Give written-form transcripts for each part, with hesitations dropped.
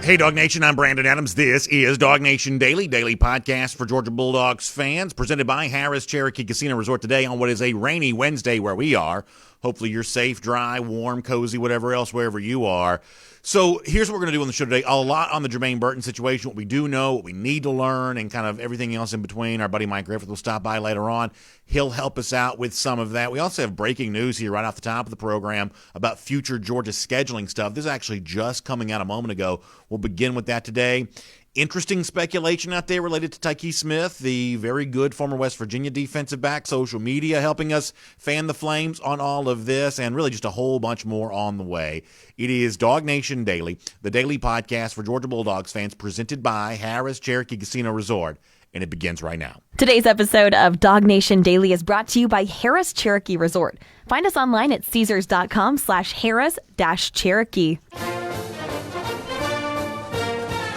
Hey, DawgNation, I'm Brandon Adams. This is DawgNation Daily, daily podcast for Georgia Bulldogs fans, presented by Harrah's Cherokee Casino Resort today on what is a rainy Wednesday where we are. Hopefully you're safe, dry, warm, cozy, whatever else, wherever you are. So here's what we're going to do on the show today. A lot on the Jermaine Burton situation, what we do know, what we need to learn, and kind of everything else in between. Our buddy Mike Griffith will stop by later on. He'll help us out with some of that. We also have breaking news here right off the top of the program about future Georgia scheduling stuff. This is actually just coming out a moment ago. We'll begin with that today. Interesting speculation out there related to Tyke Smith, the very good former West Virginia defensive back. Social media helping us fan the flames on all of this, and really just a whole bunch more on the way. It is DawgNation Daily, the daily podcast for Georgia Bulldogs fans, presented by Harrah's Cherokee Casino Resort, and it begins right now. Today's episode of DawgNation Daily is brought to you by Harrah's Cherokee Resort. Find us online at Caesars.com/Harrah's-Cherokee.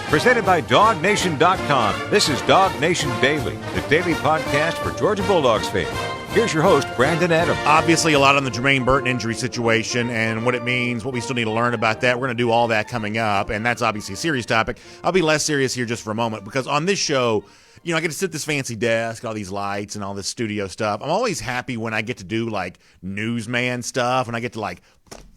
Presented by DawgNation.com. This is DawgNation Daily, the daily podcast for Georgia Bulldogs fans. Here's your host, Brandon Adams. Obviously, a lot on the Jermaine Burton injury situation and what it means, what we still need to learn about that. We're going to do all that coming up, and that's obviously a serious topic. I'll be less serious here just for a moment, because on this show, you know, I get to sit at this fancy desk, all these lights and all this studio stuff. I'm always happy when I get to do, like, newsman stuff, and I get to, like,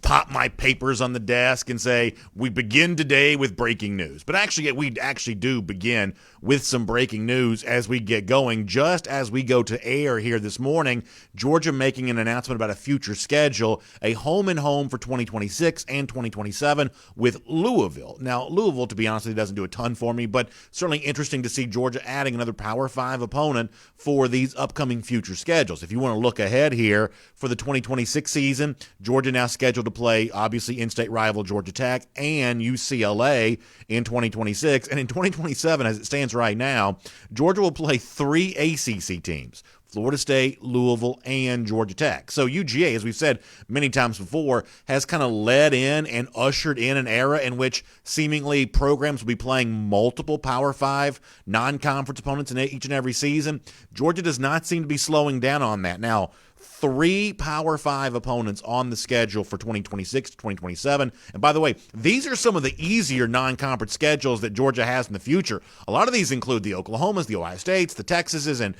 pop my papers on the desk and say, we begin today with breaking news. But actually, we actually do begin with some breaking news as we get going. Just as we go to air here this morning, Georgia making an announcement about a future schedule, a home and home for 2026 and 2027 with Louisville. Now, Louisville, to be honest with you, doesn't do a ton for me, but certainly interesting to see Georgia adding another Power 5 opponent for these upcoming future schedules. If you want to look ahead here for the 2026 season, Georgia now scheduled to play, obviously, in-state rival Georgia Tech and UCLA in 2026. And in 2027, as it stands right now, Georgia will play 3 ACC teams: Florida State, Louisville, and Georgia Tech. So UGA, as we've said many times before, has kind of led in and ushered in an era in which seemingly programs will be playing multiple Power 5 non-conference opponents in each and every season. Georgia does not seem to be slowing down on that. Now, 3 Power 5 opponents on the schedule for 2026 to 2027. And by the way, these are some of the easier non-conference schedules that Georgia has in the future. A lot of these include the Oklahomas, the Ohio States, the Texases, and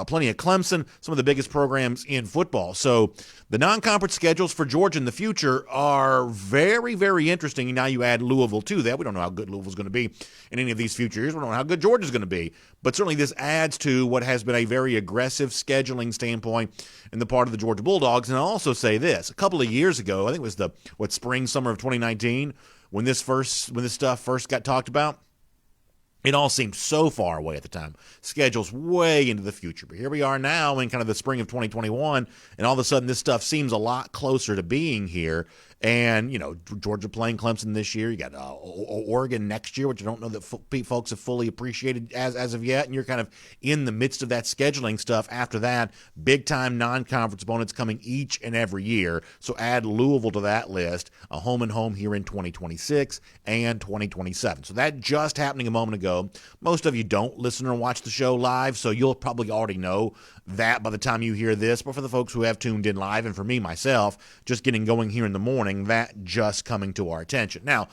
plenty of Clemson, some of the biggest programs in football. So the non-conference schedules for Georgia in the future are very, very interesting. And now you add Louisville to that. We don't know how good Louisville's going to be in any of these future years. We don't know how good Georgia's going to be. But certainly this adds to what has been a very aggressive scheduling standpoint in the part of the Georgia Bulldogs. And I'll also say this. A couple of years ago, I think it was the spring, summer of 2019, when this stuff first got talked about, it all seemed so far away at the time. Schedules way into the future. But here we are now in kind of the spring of 2021, and all of a sudden this stuff seems a lot closer to being here. And, you know, Georgia playing Clemson this year. You got Oregon next year, which I don't know that folks have fully appreciated as of yet. And you're kind of in the midst of that scheduling stuff. After that, big-time non-conference opponents coming each and every year. So add Louisville to that list, a home and home here in 2026 and 2027. So that just happening a moment ago. Most of you don't listen or watch the show live, so you'll probably already know that by the time you hear this. But for the folks who have tuned in live, and for me, myself, just getting going here in the morning, that just coming to our attention. Now,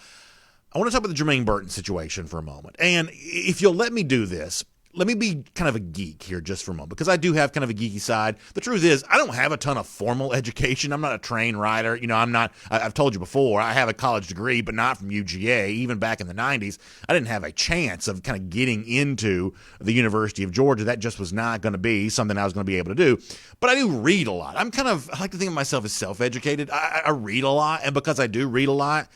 I want to talk about the Jermaine Burton situation for a moment. And if you'll let me do this, let me be kind of a geek here just for a moment, because I do have kind of a geeky side. The truth is, I don't have a ton of formal education. I'm not a trained writer. You know, I've told you before, I have a college degree, but not from UGA. Even back in the 90s, I didn't have a chance of kind of getting into the University of Georgia. That just was not going to be something I was going to be able to do. But I do read a lot. I like to think of myself as self-educated. I read a lot, and because I do read a lot,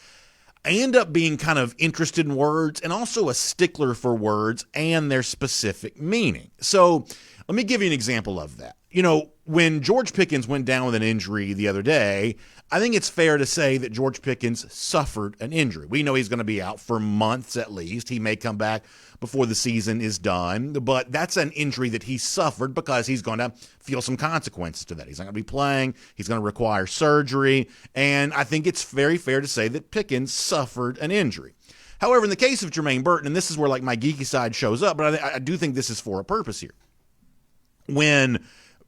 I end up being kind of interested in words and also a stickler for words and their specific meaning. So let me give you an example of that. You know, when George Pickens went down with an injury the other day, I think it's fair to say that George Pickens suffered an injury. We know he's going to be out for months at least. He may come back before the season is done, but that's an injury that he suffered because he's going to feel some consequences to that. He's not going to be playing. He's going to require surgery, and I think it's very fair to say that Pickens suffered an injury. However, in the case of Jermaine Burton, and this is where like my geeky side shows up, but I do think this is for a purpose here. When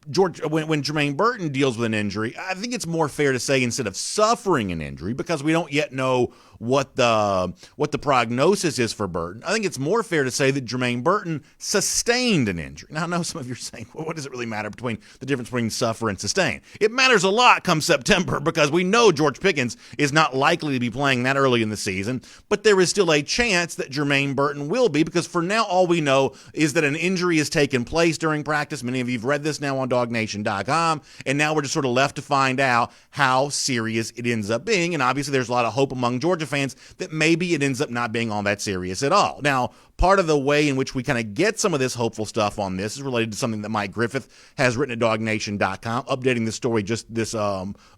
Jermaine Burton deals with an injury, I think it's more fair to say instead of suffering an injury, because we don't yet know what the prognosis is for Burton. I think it's more fair to say that Jermaine Burton sustained an injury. Now, I know some of you are saying, well, what does it really matter between the difference between suffer and sustain? It matters a lot come September because we know George Pickens is not likely to be playing that early in the season, but there is still a chance that Jermaine Burton will be, because for now all we know is that an injury has taken place during practice. Many of you have read this now on DawgNation.com, and now we're just sort of left to find out how serious it ends up being. And obviously there's a lot of hope among Georgia fans that maybe it ends up not being all that serious at all. Now, part of the way in which we kind of get some of this hopeful stuff on this is related to something that Mike Griffith has written at DawgNation.com, updating the story just this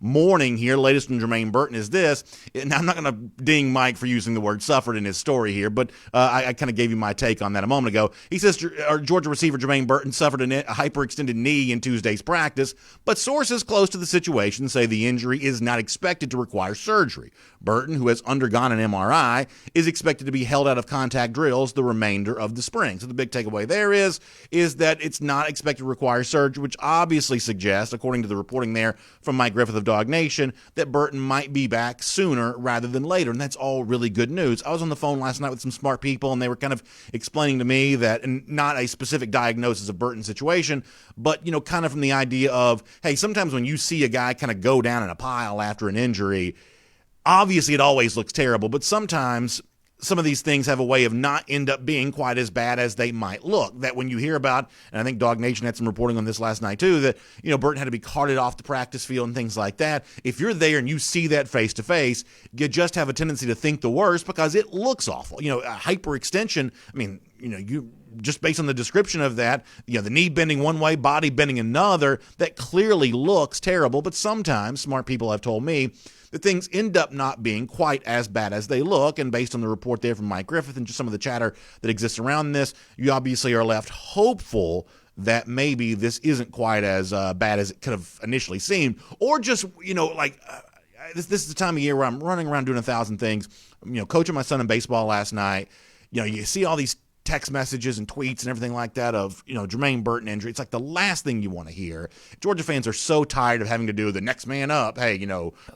morning here. Latest from Jermaine Burton is this. Now, I'm not going to ding Mike for using the word suffered in his story here, but I kind of gave you my take on that a moment ago. He says Georgia receiver Jermaine Burton suffered a hyperextended knee in Tuesday's practice, but sources close to the situation say the injury is not expected to require surgery. Burton, who has undergone an MRI, is expected to be held out of contact drills the remainder of the spring. So the big takeaway there is that it's not expected to require surgery, which obviously suggests, according to the reporting there from Mike Griffith of DawgNation, that Burton might be back sooner rather than later, and that's all really good news. I was on the phone last night with some smart people, and they were kind of explaining to me that, and not a specific diagnosis of Burton's situation, but, kind of from the idea of, hey, sometimes when you see a guy kind of go down in a pile after an injury, obviously it always looks terrible, but sometimes some of these things have a way of not end up being quite as bad as they might look. That when you hear about, and I think DawgNation had some reporting on this last night too, that, Burton had to be carted off the practice field and things like that. If you're there and you see that face to face, you just have a tendency to think the worst because it looks awful. A hyperextension, you just based on the description of that, the knee bending one way, body bending another, that clearly looks terrible. But sometimes smart people have told me that things end up not being quite as bad as they look. And based on the report there from Mike Griffith and just some of the chatter that exists around this, you obviously are left hopeful that maybe this isn't quite as bad as it could have initially seemed. Or just, this is the time of year where I'm running around doing 1,000 things. Coaching my son in baseball last night. You see all these text messages and tweets and everything like that of, Jermaine Burton injury. It's like the last thing you want to hear. Georgia fans are so tired of having to do the next man up. Hey,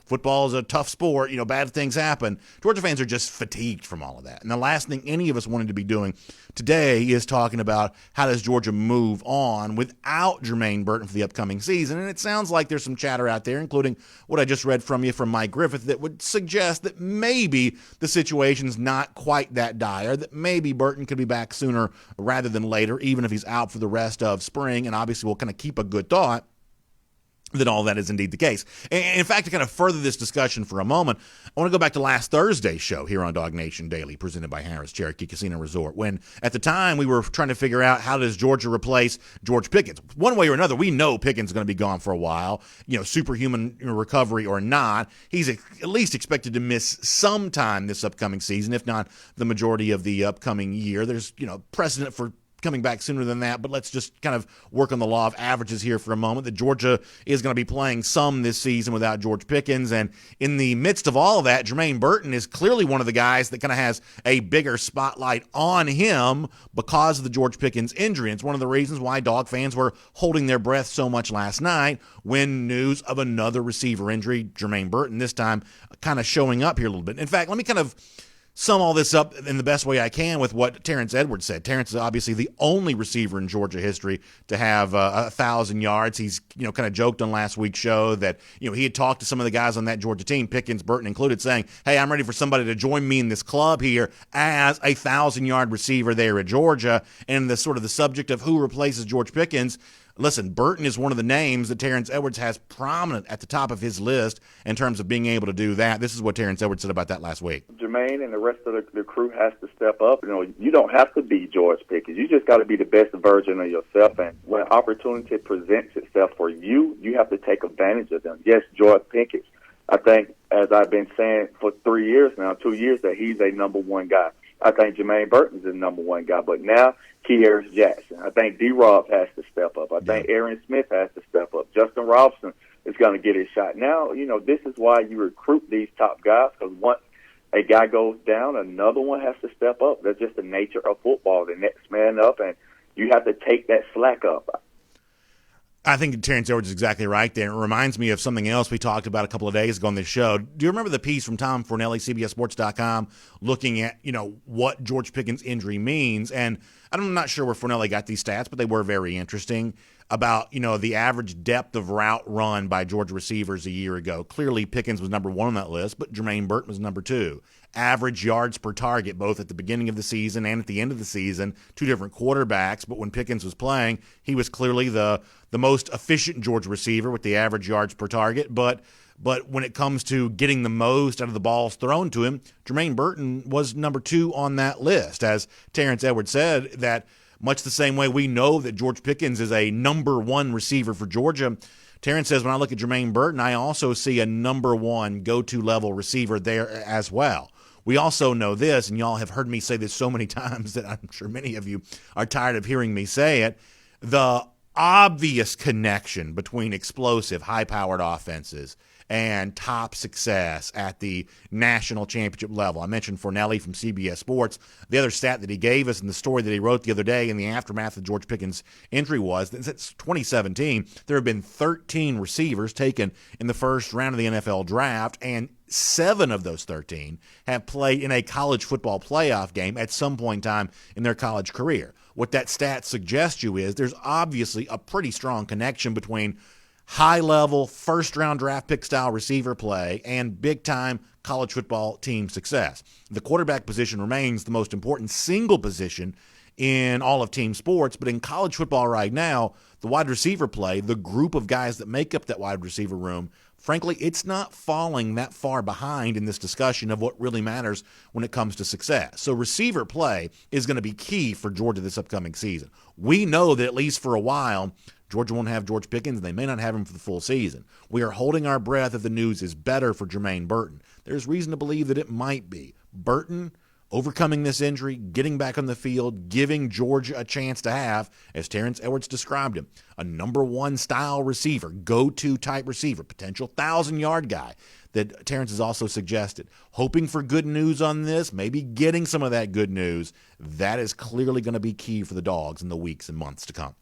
football is a tough sport. Bad things happen. Georgia fans are just fatigued from all of that. And the last thing any of us wanted to be doing today is talking about how does Georgia move on without Jermaine Burton for the upcoming season. And it sounds like there's some chatter out there, including what I just read from you from Mike Griffith, that would suggest that maybe the situation's not quite that dire, that maybe Burton could be back sooner rather than later, even if he's out for the rest of spring. And obviously we'll kind of keep a good thought that all that is indeed the case. And in fact, to kind of further this discussion for a moment, I want to go back to last Thursday's show here on DawgNation Daily, presented by Harrah's Cherokee Casino Resort, when at the time we were trying to figure out how does Georgia replace George Pickens. One way or another, we know Pickens is going to be gone for a while, superhuman recovery or not. He's at least expected to miss some time this upcoming season, if not the majority of the upcoming year. There's, precedent for coming back sooner than that, but let's just kind of work on the law of averages here for a moment, that Georgia is going to be playing some this season without George Pickens. And in the midst of all of that, Jermaine Burton is clearly one of the guys that kind of has a bigger spotlight on him because of the George Pickens injury. And it's one of the reasons why Dawg fans were holding their breath so much last night when news of another receiver injury, Jermaine Burton this time, kind of showing up here a little bit. In fact, let me kind of sum all this up in the best way I can with what Terrence Edwards said. Terrence is obviously the only receiver in Georgia history to have 1,000 yards. He's, kind of joked on last week's show that, he had talked to some of the guys on that Georgia team, Pickens, Burton included, saying, hey, I'm ready for somebody to join me in this club here as a 1,000-yard receiver there at Georgia. And the sort of the subject of who replaces George Pickens, listen, Burton is one of the names that Terrence Edwards has prominent at the top of his list in terms of being able to do that. This is what Terrence Edwards said about that last week. Jermaine and the rest of the crew has to step up. You don't have to be George Pickens. You just got to be the best version of yourself. And when opportunity presents itself for you, you have to take advantage of them. Yes, George Pickens, I think, as I've been saying for 3 years now, 2 years, that he's a number one guy. I think Jermaine Burton's the number one guy. But now, Kearis Jackson. I think D-Rob has to step up. I think Aaron Smith has to step up. Justin Robinson is going to get his shot. Now, this is why you recruit these top guys, because once a guy goes down, another one has to step up. That's just the nature of football, the next man up, and you have to take that slack up. I think Terrence Edwards is exactly right there. It reminds me of something else we talked about a couple of days ago on this show. Do you remember the piece from Tom Fornelli, CBSSports.com, looking at, what George Pickens' injury means? And I'm not sure where Fornelli got these stats, but they were very interesting about, the average depth of route run by Georgia receivers a year ago. Clearly, Pickens was number one on that list, but Jermaine Burton was number two. Average yards per target, both at the beginning of the season and at the end of the season, two different quarterbacks. But when Pickens was playing, he was clearly the most efficient Georgia receiver with the average yards per target. But when it comes to getting the most out of the balls thrown to him, Jermaine Burton was number two on that list. As Terrence Edwards said, that much the same way we know that George Pickens is a number one receiver for Georgia, Terrence says when I look at Jermaine Burton, I also see a number one go-to level receiver there as well. We also know this, and y'all have heard me say this so many times that I'm sure many of you are tired of hearing me say it, the obvious connection between explosive, high-powered offenses and top success at the national championship level. I mentioned Fornelli from CBS Sports. The other stat that he gave us in the story that he wrote the other day in the aftermath of George Pickens' injury was that since 2017, there have been 13 receivers taken in the first round of the NFL draft, and 7 of those 13 have played in a college football playoff game at some point in time in their college career. What that stat suggests you is there's obviously a pretty strong connection between high-level, first-round draft pick-style receiver play and big-time college football team success. The quarterback position remains the most important single position in all of team sports, but in college football right now, the wide receiver play, the group of guys that make up that wide receiver room, frankly, it's not falling that far behind in this discussion of what really matters when it comes to success. So receiver play is going to be key for Georgia this upcoming season. We know that at least for a while, Georgia won't have George Pickens, and they may not have him for the full season. We are holding our breath if the news is better for Jermaine Burton. There's reason to believe that it might be. Burton overcoming this injury, getting back on the field, giving Georgia a chance to have, as Terrence Edwards described him, a number one style receiver, go-to type receiver, potential 1,000-yard guy that Terrence has also suggested. Hoping for good news on this, maybe getting some of that good news, that is clearly going to be key for the Dogs in the weeks and months to come.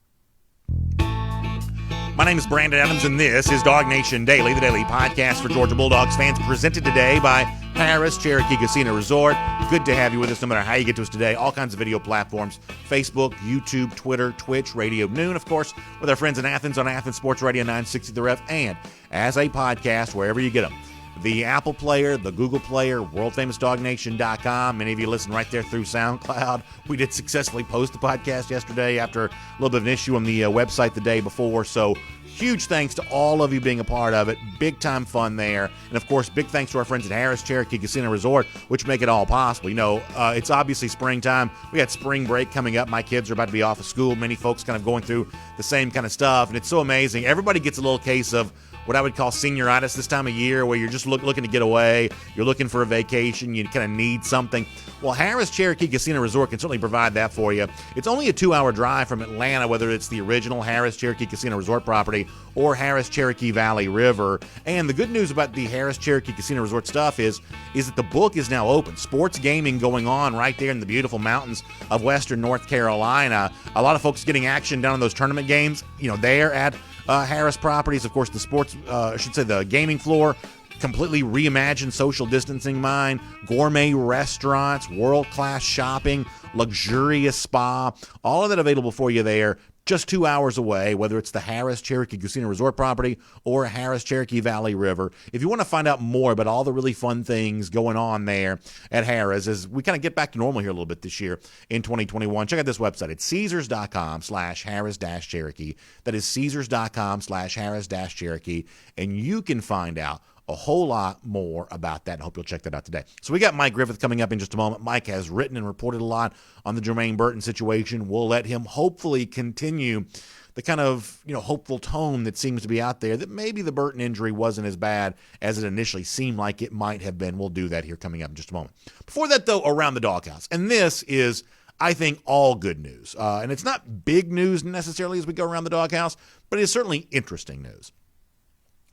My name is Brandon Adams, and this is DawgNation Daily, the daily podcast for Georgia Bulldogs fans, presented today by Harris Cherokee Casino Resort. Good to have you with us no matter how you get to us today. All kinds of video platforms, Facebook, YouTube, Twitter, Twitch, Radio Noon, of course, with our friends in Athens on Athens Sports Radio 960 The Ref, and as a podcast wherever you get them. The Apple Player, the Google Player, worldfamousDawgNation.com. Many of you listen right there through SoundCloud. We did successfully post the podcast yesterday after a little bit of an issue on the website the day before. So huge thanks to all of you being a part of it. Big time fun there. And of course, big thanks to our friends at Harris Cherokee Casino Resort, which make it all possible. It's obviously springtime. We got spring break coming up. My kids are about to be off of school. Many folks kind of going through the same kind of stuff. And it's so amazing. Everybody gets a little case of what I would call senioritis this time of year, where you're just looking to get away, you're looking for a vacation, you kind of need something. Well, Harris Cherokee Casino Resort can certainly provide that for you. It's only a 2-hour drive from Atlanta, whether it's the original Harris Cherokee Casino Resort property or Harris Cherokee Valley River. And the good news about the Harris Cherokee Casino Resort stuff is that the book is now open. Sports gaming going on right there in the beautiful mountains of western North Carolina. A lot of folks getting action down in those tournament games, there at Harris Properties. Of course, the gaming floor, completely reimagined social distancing mind, gourmet restaurants, world-class shopping, luxurious spa, all of that available for you there. Just 2 hours away, whether it's the Harris Cherokee Casino Resort property or Harris Cherokee Valley River. If you want to find out more about all the really fun things going on there at Harris as we kind of get back to normal here a little bit this year in 2021, check out this website. It's Caesars.com/Harris-Cherokee. That is Caesars.com/Harris-Cherokee. And you can find out a whole lot more about that. I hope you'll check that out today. So we got Mike Griffith coming up in just a moment. Mike has written and reported a lot on the Jermaine Burton situation. We'll let him hopefully continue the kind of hopeful tone that seems to be out there, that maybe the Burton injury wasn't as bad as it initially seemed like it might have been. We'll do that here coming up in just a moment. Before that, though, around the doghouse. And this is, I think, all good news. And it's not big news necessarily as we go around the doghouse, but it's certainly interesting news.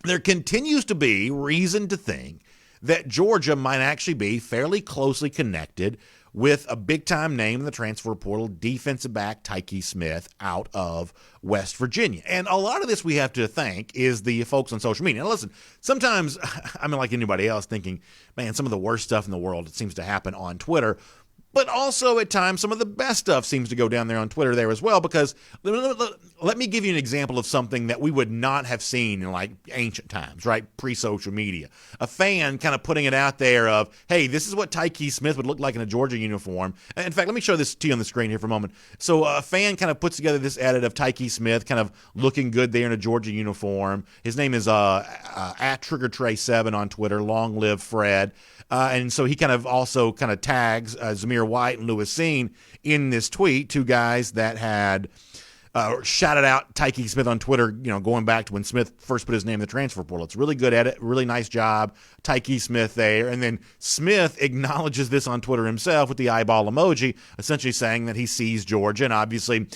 There continues to be reason to think that Georgia might actually be fairly closely connected with a big-time name in the transfer portal, defensive back Tyke Smith out of West Virginia. And a lot of this we have to thank is the folks on social media. Now, listen, sometimes I'm like anybody else thinking, man, some of the worst stuff in the world seems to happen on Twitter. But also at times some of the best stuff seems to go down there on Twitter there as well, because let me give you an example of something that we would not have seen in like ancient times, right? Pre-social media. A fan kind of putting it out there of, hey, this is what Tyke Smith would look like in a Georgia uniform. In fact, let me show this to you on the screen here for a moment. So a fan kind of puts together this edit of Tyke Smith kind of looking good there in a Georgia uniform. His name is at TriggerTray7 on Twitter, long live Fred. And so he kind of also kind of tags Zamir White and Lewis Seen in this tweet, two guys that had shouted out Tyke Smith on Twitter, going back to when Smith first put his name in the transfer portal. It's a really good edit, really nice job, Tyke Smith there. And then Smith acknowledges this on Twitter himself with the eyeball emoji, essentially saying that he sees Georgia, and obviously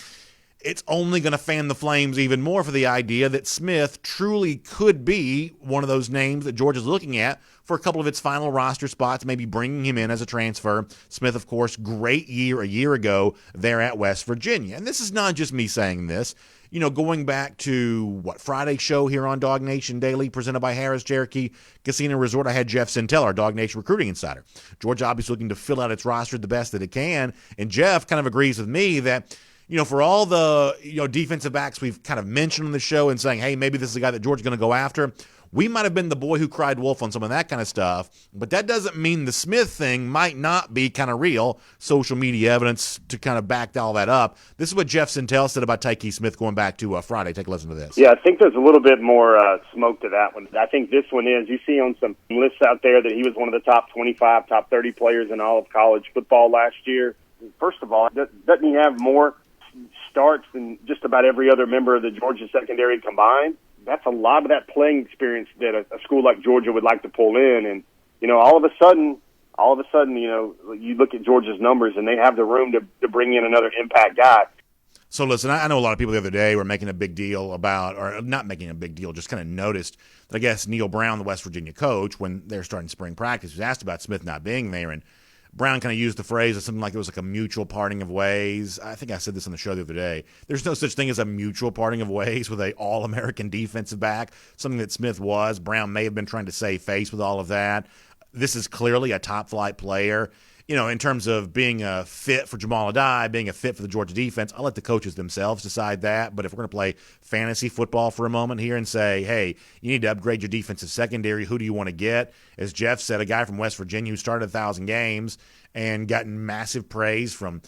it's only going to fan the flames even more for the idea that Smith truly could be one of those names that Georgia's looking at for a couple of its final roster spots, maybe bringing him in as a transfer. Smith, of course, great year a year ago there at West Virginia. And this is not just me saying this. Going back to, Friday's show here on DawgNation Daily, presented by Harris Cherokee Casino Resort, I had Jeff Sintel, our DawgNation recruiting insider. Georgia obviously looking to fill out its roster the best that it can, and Jeff kind of agrees with me that for all the defensive backs we've kind of mentioned on the show and saying, hey, maybe this is a guy that Georgia's going to go after, we might have been the boy who cried wolf on some of that kind of stuff, but that doesn't mean the Smith thing might not be kind of real. Social media evidence to kind of back all that up. This is what Jeff Sintel said about Tyke Smith going back to Friday. Take a listen to this. Yeah, I think there's a little bit more smoke to that one. I think this one is, you see on some lists out there that he was one of the top 25, top 30 players in all of college football last year. First of all, doesn't he have more starts than just about every other member of the Georgia secondary combined? That's a lot of that playing experience that a school like Georgia would like to pull in. And, all of a sudden, you look at Georgia's numbers and they have the room to bring in another impact guy. So listen, I know a lot of people the other day were making a big deal about, or not making a big deal, just kind of noticed, I guess, Neil Brown, the West Virginia coach, when they're starting spring practice, was asked about Smith not being there, and Brown kind of used the phrase of something like it was like a mutual parting of ways. I think I said this on the show the other day. There's no such thing as a mutual parting of ways with a all-American defensive back, something that Smith was. Brown may have been trying to save face with all of that. This is clearly a top-flight player. In terms of being a fit for Jamal Adai, being a fit for the Georgia defense, I'll let the coaches themselves decide that. But if we're going to play fantasy football for a moment here and say, hey, you need to upgrade your defensive secondary, who do you want to get? As Jeff said, a guy from West Virginia who started 1,000 games and gotten massive praise from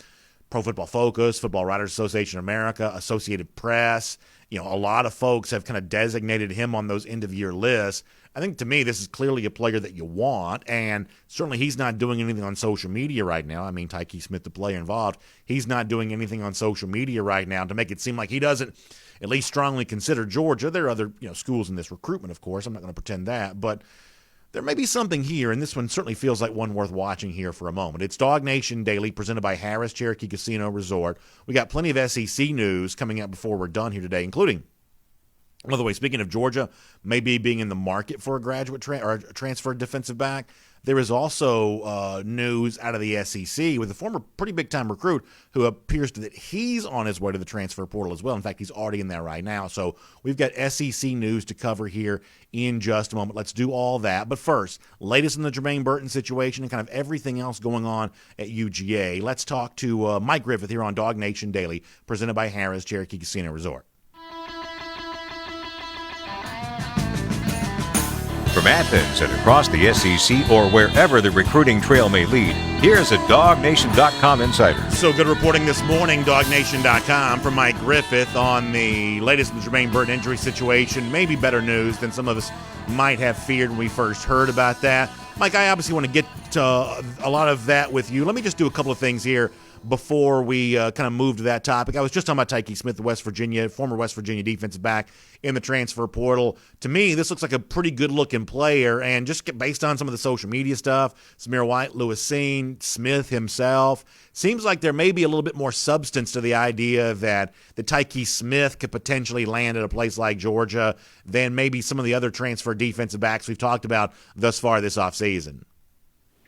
Pro Football Focus, Football Writers Association of America, Associated Press. A lot of folks have kind of designated him on those end-of-year lists. I think, to me, this is clearly a player that you want, and certainly he's not doing anything on social media right now. I mean, Tyke Smith, the player involved, he's not doing anything on social media right now to make it seem like he doesn't at least strongly consider Georgia. There are other schools in this recruitment, of course. I'm not going to pretend that, but there may be something here, and this one certainly feels like one worth watching here for a moment. It's DawgNation Daily, presented by Harris Cherokee Casino Resort. We got plenty of SEC news coming up before we're done here today, including, by the way, speaking of Georgia, maybe being in the market for a graduate or a transfer defensive back, there is also news out of the SEC with a former pretty big-time recruit who appears that he's on his way to the transfer portal as well. In fact, he's already in there right now. So we've got SEC news to cover here in just a moment. Let's do all that. But first, latest in the Jermaine Burton situation and kind of everything else going on at UGA. Let's talk to Mike Griffith here on DawgNation Daily, presented by Harris Cherokee Casino Resort. From Athens and across the SEC or wherever the recruiting trail may lead, here's a DawgNation.com insider. So good reporting this morning, DawgNation.com, from Mike Griffith on the latest in the Jermaine Burton injury situation. Maybe better news than some of us might have feared when we first heard about that. Mike, I obviously want to get to a lot of that with you. Let me just do a couple of things here before we kind of move to that topic. I was just talking about Tyke Smith, the former West Virginia defensive back in the transfer portal. To me, this looks like a pretty good-looking player, and just based on some of the social media stuff, Zamir White, Lewis Seen, Smith himself, seems like there may be a little bit more substance to the idea that the Tyke Smith could potentially land at a place like Georgia than maybe some of the other transfer defensive backs we've talked about thus far this offseason.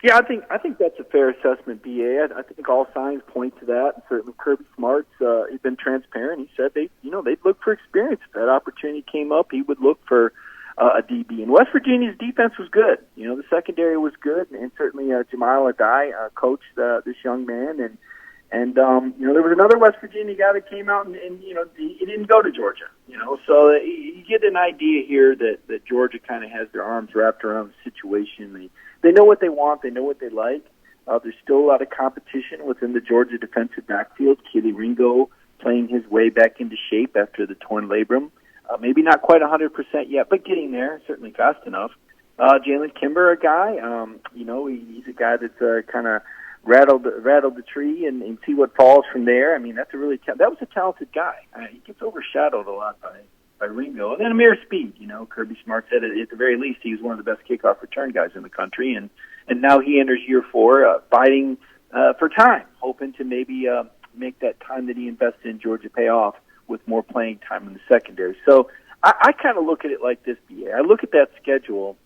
Yeah, I think that's a fair assessment, BA. I think all signs point to that. Certainly, Kirby Smart's he's been transparent. He said they'd look for experience. If that opportunity came up, he would look for a DB. And West Virginia's defense was good. The secondary was good, and certainly Jamal Adai coached this young man. And there was another West Virginia guy that came out and he didn't go to Georgia. So you get an idea here that Georgia kind of has their arms wrapped around the situation. They know what they want. They know what they like. There's still a lot of competition within the Georgia defensive backfield. Keely Ringo playing his way back into shape after the torn labrum. Maybe not quite 100% yet, but getting there, certainly fast enough. Jalen Kimber, a guy, he's a guy that's kind of rattled the tree and see what falls from there. I mean, that was a talented guy. He gets overshadowed a lot by Ringo. And then Amir Speed, Kirby Smart said at the very least he was one of the best kickoff return guys in the country. And now he enters year 4, fighting for time, hoping to maybe make that time that he invested in Georgia pay off with more playing time in the secondary. So I kind of look at it like this, BA. I look at that schedule,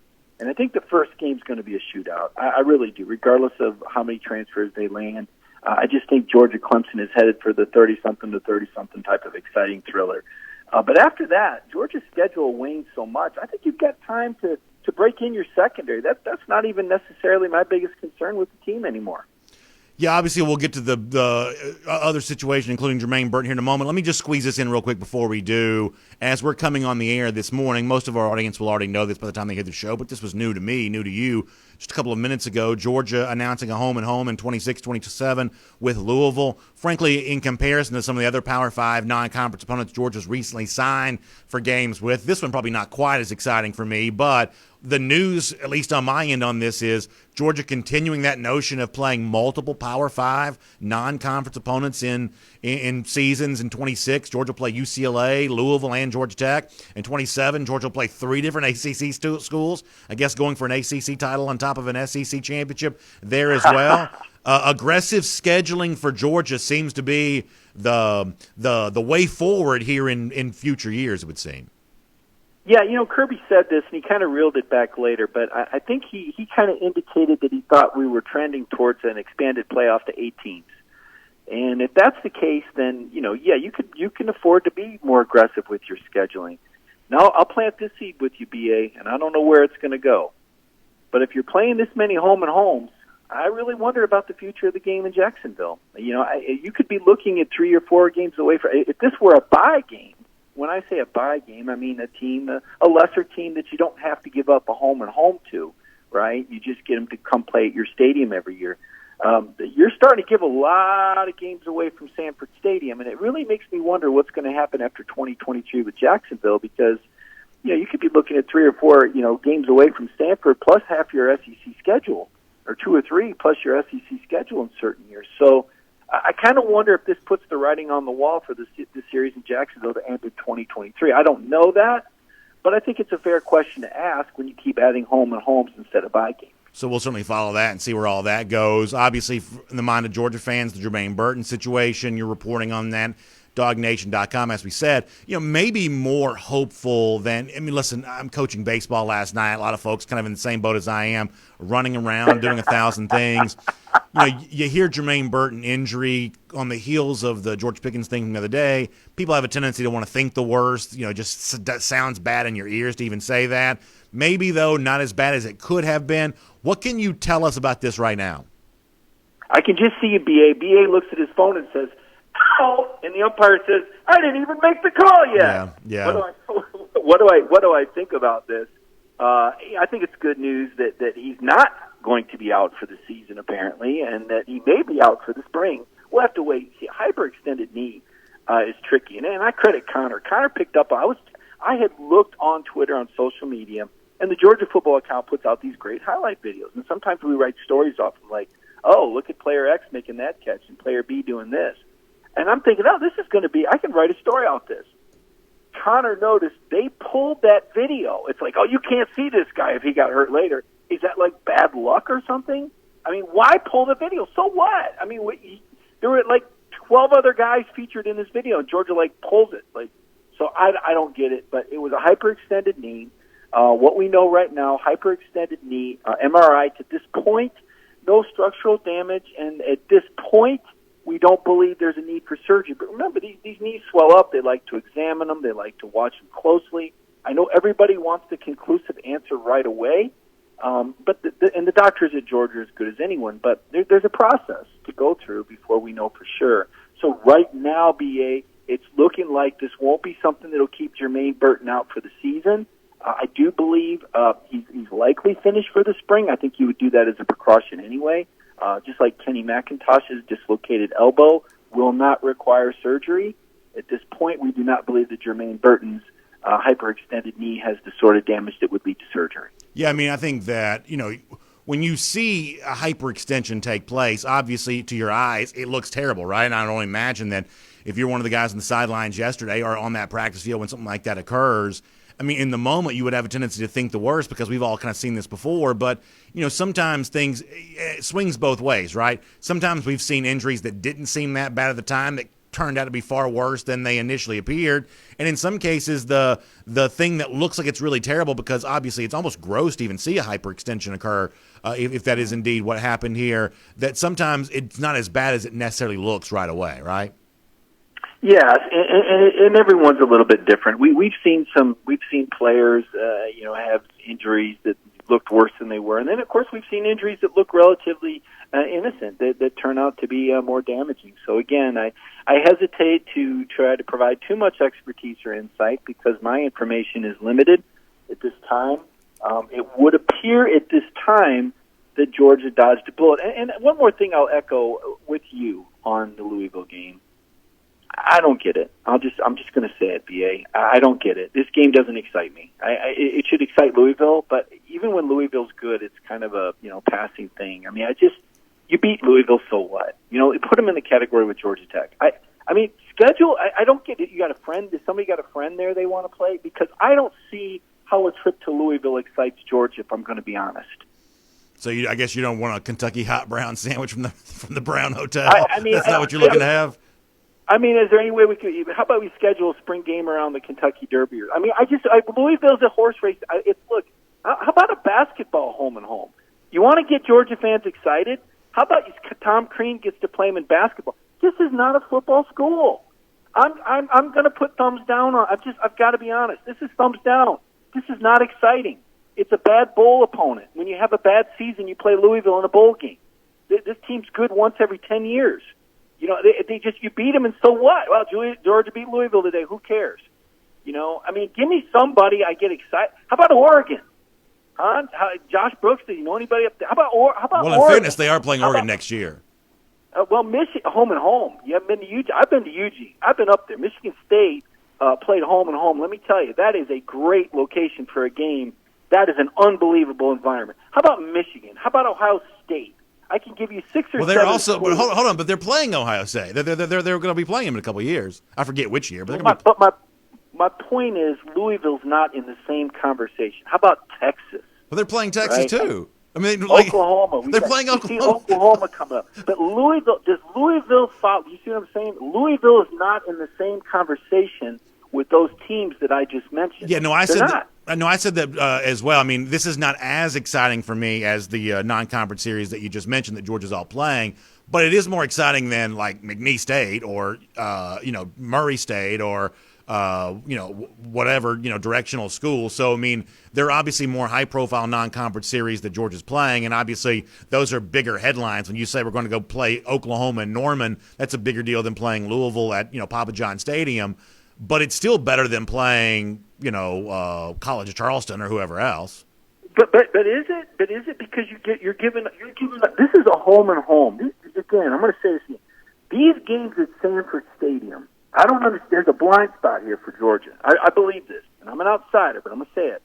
and I think the first game's going to be a shootout. I really do, regardless of how many transfers they land. I just think Georgia-Clemson is headed for the 30-something to 30-something type of exciting thriller. But after that, Georgia's schedule wanes so much. I think you've got time to break in your secondary. That's not even necessarily my biggest concern with the team anymore. Yeah, obviously we'll get to the other situation, including Jermaine Burton, here in a moment. Let me just squeeze this in real quick before we do. As we're coming on the air this morning, most of our audience will already know this by the time they hear the show, but this was new to me, new to you. Just a couple of minutes ago, Georgia announcing a home in 26-27 with Louisville. Frankly, in comparison to some of the other Power 5 non-conference opponents Georgia's recently signed for games with, this one probably not quite as exciting for me, but the news, at least on my end on this, is Georgia continuing that notion of playing multiple Power 5 non-conference opponents in seasons. In 26, Georgia will play UCLA, Louisville, and Georgia Tech. In 27, Georgia will play 3 different ACC schools, I guess going for an ACC title on top of an SEC championship there as well. Aggressive scheduling for Georgia seems to be the way forward here in future years, it would seem. Yeah, Kirby said this, and he kind of reeled it back later, but I think he kind of indicated that he thought we were trending towards an expanded playoff to 8 teams. And if that's the case, then, you can afford to be more aggressive with your scheduling. Now, I'll plant this seed with you, BA, and I don't know where it's going to go. But if you're playing this many home and homes, I really wonder about the future of the game in Jacksonville. You could be looking at 3 or 4 games away from. If this were a bye game, when I say a bye game, I mean a lesser team that you don't have to give up a home and home to, right? You just get them to come play at your stadium every year. You're starting to give a lot of games away from Sanford Stadium, and it really makes me wonder what's going to happen after 2023 with Jacksonville, because you could be looking at 3 or 4 games away from Stanford plus half your SEC schedule, or 2 or 3 plus your SEC schedule in certain years. So I kind of wonder if this puts the writing on the wall for the series in Jacksonville to end in 2023. I don't know that, but I think it's a fair question to ask when you keep adding home and homes instead of bye games. So we'll certainly follow that and see where all that goes. Obviously, in the mind of Georgia fans, the Jermaine Burton situation, you're reporting on that. DawgNation.com, as we said, maybe more hopeful than, listen, I'm coaching baseball last night. A lot of folks kind of in the same boat as I am, running around, doing 1,000 things. You hear Jermaine Burton injury on the heels of the George Pickens thing the other day. People have a tendency to want to think the worst. Just that sounds bad in your ears to even say that. Maybe, though, not as bad as it could have been. What can you tell us about this right now? I can just see BA. BA looks at his phone and says, "Oh," and the umpire says, "I didn't even make the call yet." Yeah. What do I think about this? I think it's good news that he's not going to be out for the season, apparently, and that he may be out for the spring. We'll have to wait. See, hyperextended knee is tricky, and I credit Connor. Connor picked up. I had looked on Twitter, on social media, and the Georgia football account puts out these great highlight videos, and sometimes we write stories off them, like, "Oh, look at player X making that catch and player B doing this." And I'm thinking, this is going to be, I can write a story out this. Connor noticed they pulled that video. It's like, you can't see this guy if he got hurt later. Is that like bad luck or something? Why pull the video? So what? There were like 12 other guys featured in this video, and Georgia pulls it. So I don't get it, but it was a hyperextended knee. What we know right now, hyperextended knee, MRI to this point, no structural damage, and at this point, we don't believe there's a need for surgery. But remember, these knees swell up. They like to examine them. They like to watch them closely. I know everybody wants the conclusive answer right away, but the doctors at Georgia are as good as anyone. But there's a process to go through before we know for sure. So right now, BA, it's looking like this won't be something that'll keep Jermaine Burton out for the season. I do believe he's likely finished for the spring. I think he would do that as a precaution anyway. Just like Kenny McIntosh's dislocated elbow will not require surgery. At this point, we do not believe that Jermaine Burton's hyperextended knee has the sort of damage that would lead to surgery. Yeah, I mean, I think that, when you see a hyperextension take place, obviously to your eyes, it looks terrible, right? And I don't imagine that if you're one of the guys on the sidelines yesterday or on that practice field when something like that occurs, I mean, in the moment, you would have a tendency to think the worst because we've all kind of seen this before. But, sometimes things swings both ways, right? Sometimes we've seen injuries that didn't seem that bad at the time that turned out to be far worse than they initially appeared. And in some cases, the thing that looks like it's really terrible, because obviously it's almost gross to even see a hyperextension occur, if that is indeed what happened here, that sometimes it's not as bad as it necessarily looks right away, right? Yes, and everyone's a little bit different. We've seen players, have injuries that looked worse than they were, and then of course we've seen injuries that look relatively innocent that turn out to be more damaging. So again, I hesitate to try to provide too much expertise or insight because my information is limited at this time. It would appear at this time that Georgia dodged a bullet. And one more thing I'll echo with you on the Louisville game. I don't get it. I'm just going to say it, BA. I don't get it. This game doesn't excite me. It should excite Louisville, but even when Louisville's good, it's kind of a passing thing. I mean, you beat Louisville, so what? Put them in the category with Georgia Tech. I mean, schedule. I don't get it. You got a friend? Does somebody got a friend there they want to play? Because I don't see how a trip to Louisville excites Georgia. If I'm going to be honest. So I guess you don't want a Kentucky hot brown sandwich from the Brown Hotel. I mean, that's not what you're looking to have. I mean, is there any way we could even? How about we schedule a spring game around the Kentucky Derby? I mean, Louisville's a horse race. Look. How about a basketball home and home? You want to get Georgia fans excited? How about Tom Crean gets to play them in basketball? This is not a football school. I'm going to put thumbs down on. I've got to be honest. This is thumbs down. This is not exciting. It's a bad bowl opponent. When you have a bad season, you play Louisville in a bowl game. This team's good once every 10 years. You beat them, and so what? Well, Georgia beat Louisville today. Who cares? I mean, give me somebody I get excited. How about Oregon? Josh Brooks, do you know anybody up there? How about Well, in Oregon? fairness, they are playing Oregon next year. Michigan, home and home. You haven't been to UGA? I've been to UGA. I've been up there. Michigan State played home and home. Let me tell you, that is a great location for a game. That is an unbelievable environment. How about Michigan? How about Ohio State? I can give you 6 or 7. Well, they're also, but hold on, but they're playing Ohio State. They're going to be playing them in a couple of years. I forget which year, but they're going to be. My point is, Louisville's not in the same conversation. How about Texas? Well, they're playing Texas too. I mean, Oklahoma. They're playing Oklahoma. Oklahoma coming up. But does Louisville follow? You see what I'm saying? Louisville is not in the same conversation with those teams that I just mentioned. Yeah, no, I said that as well. I mean, this is not as exciting for me as the non-conference series that you just mentioned that Georgia's all playing, but it is more exciting than like McNeese State or Murray State or whatever directional school. So I mean, there are obviously more high-profile non-conference series that Georgia's playing, and obviously those are bigger headlines. When you say we're going to go play Oklahoma and Norman, that's a bigger deal than playing Louisville at Papa John Stadium. But it's still better than playing, College of Charleston or whoever else. But is it? But is it because you're giving? This is a home and home. Again, I'm going to say this again. These games at Sanford Stadium, I don't understand. There's a blind spot here for Georgia. I believe this, and I'm an outsider, but I'm going to say it.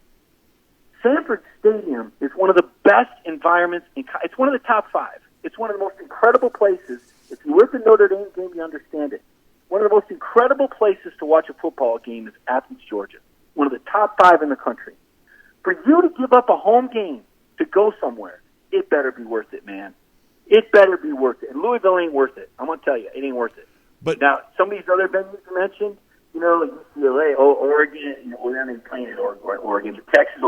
Sanford Stadium is one of the best environments. It's one of the top 5. It's one of the most incredible places. If you were at the Notre Dame game, you understand it. One of the most incredible places to watch a football game is Athens, Georgia. One of the top 5 in the country. For you to give up a home game to go somewhere, it better be worth it, man. It better be worth it. And Louisville ain't worth it. I'm going to tell you, it ain't worth it. But now, some of these other venues you mentioned, UCLA, Oregon, we're not even playing at Oregon, but Texas,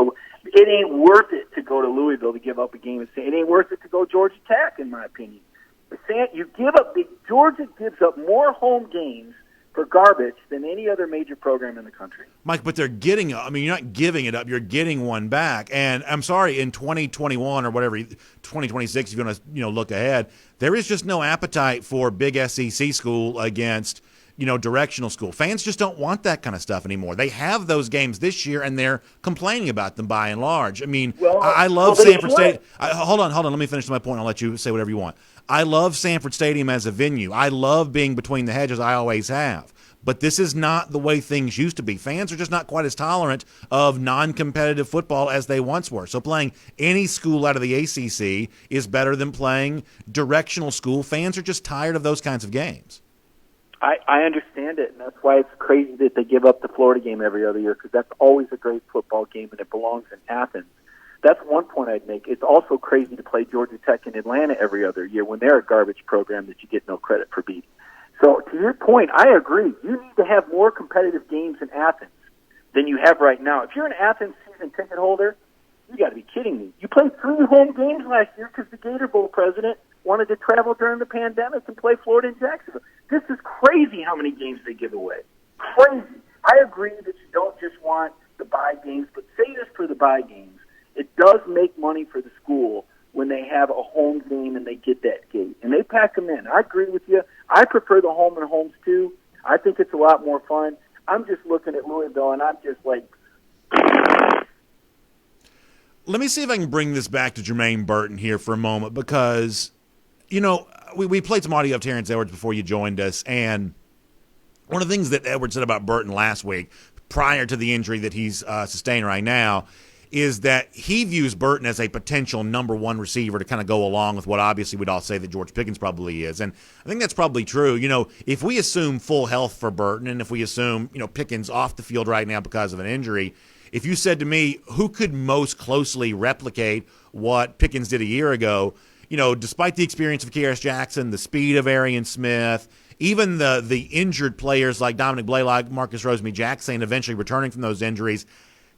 it ain't worth it to go to Louisville to give up a game. It ain't worth it to go Georgia Tech, in my opinion. Georgia gives up more home games for garbage than any other major program in the country. Mike, but they're getting – you're not giving it up. You're getting one back. And I'm sorry, in 2021 or whatever, 2026, if you want to look ahead, there is just no appetite for big SEC school against – directional school. Fans just don't want that kind of stuff anymore. They have those games this year, and they're complaining about them by and large. I love Sanford Stadium. Hold on. Let me finish my point. I'll let you say whatever you want. I love Sanford Stadium as a venue. I love being between the hedges. I always have. But this is not the way things used to be. Fans are just not quite as tolerant of non-competitive football as they once were. So playing any school out of the ACC is better than playing directional school. Fans are just tired of those kinds of games. I understand it, and that's why it's crazy that they give up the Florida game every other year, because that's always a great football game, and it belongs in Athens. That's one point I'd make. It's also crazy to play Georgia Tech in Atlanta every other year when they're a garbage program that you get no credit for beating. So to your point, I agree. You need to have more competitive games in Athens than you have right now. If you're an Athens season ticket holder, you got to be kidding me. You played 3 home games last year because the Gator Bowl president wanted to travel during the pandemic and play Florida and Jacksonville. This is crazy how many games they give away. Crazy. I agree that you don't just want the bye games, but say this for the bye games. It does make money for the school when they have a home game and they get that gate. And they pack them in. I agree with you. I prefer the home and homes too. I think it's a lot more fun. I'm just looking at Louisville and I'm just like... Let me see if I can bring this back to Jermaine Burton here for a moment, because, we played some audio of Terrence Edwards before you joined us, and one of the things that Edwards said about Burton last week, prior to the injury that he's sustained right now, is that he views Burton as a potential number one receiver to kind of go along with what obviously we'd all say that George Pickens probably is. And I think that's probably true. If we assume full health for Burton, and if we assume, Pickens off the field right now because of an injury, if you said to me, who could most closely replicate what Pickens did a year ago, despite the experience of Kearis Jackson, the speed of Arian Smith, even the injured players like Dominic Blaylock, Marcus Rosemy-Jackson eventually returning from those injuries,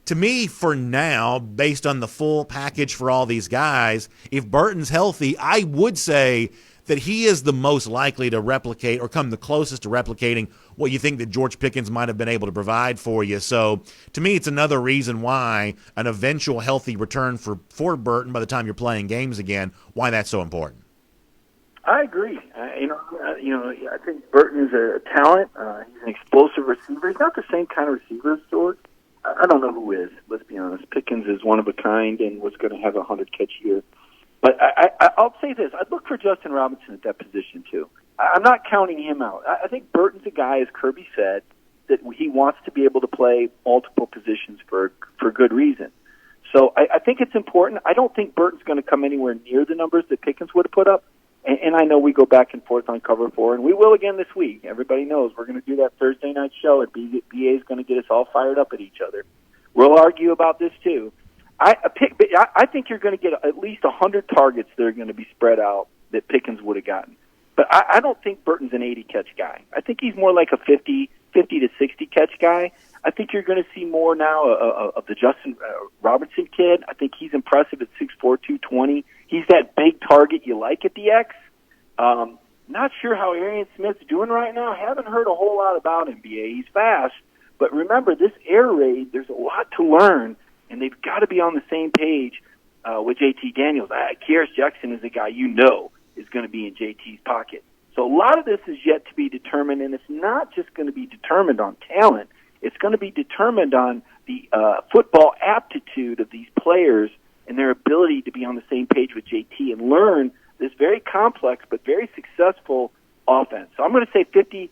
to me, for now, based on the full package for all these guys, if Burton's healthy, I would say that he is the most likely to replicate or come the closest to replicating what you think that George Pickens might have been able to provide for you. So to me, it's another reason why an eventual healthy return for Burton by the time you're playing games again, why that's so important. I agree. I think Burton is a talent. He's an explosive receiver. He's not the same kind of receiver as George. I don't know who is, let's be honest. Pickens is one of a kind and was going to have a 100-catch year. But I'll say this. I'd look for Justin Robinson at that position, too. I'm not counting him out. I think Burton's a guy, as Kirby said, that he wants to be able to play multiple positions for good reason. So I think it's important. I don't think Burton's going to come anywhere near the numbers that Pickens would have put up. And I know we go back and forth on Cover 4, and we will again this week. Everybody knows we're going to do that Thursday night show, and BA is going to get us all fired up at each other. We'll argue about this, too. I think you're going to get at least 100 targets that are going to be spread out that Pickens would have gotten. But I don't think Burton's an 80-catch guy. I think he's more like a 50 to 60-catch guy. I think you're going to see more now of the Justin Robinson kid. I think he's impressive at 6'4", 220. He's that big target you like at the X. Not sure how Arian Smith's doing right now. Haven't heard a whole lot about him, BA. He's fast. But remember, this air raid, there's a lot to learn, and they've got to be on the same page with JT Daniels. Kearis Jackson is a guy is going to be in JT's pocket. So a lot of this is yet to be determined, and it's not just going to be determined on talent. It's going to be determined on the football aptitude of these players and their ability to be on the same page with JT and learn this very complex but very successful offense. So I'm going to say 50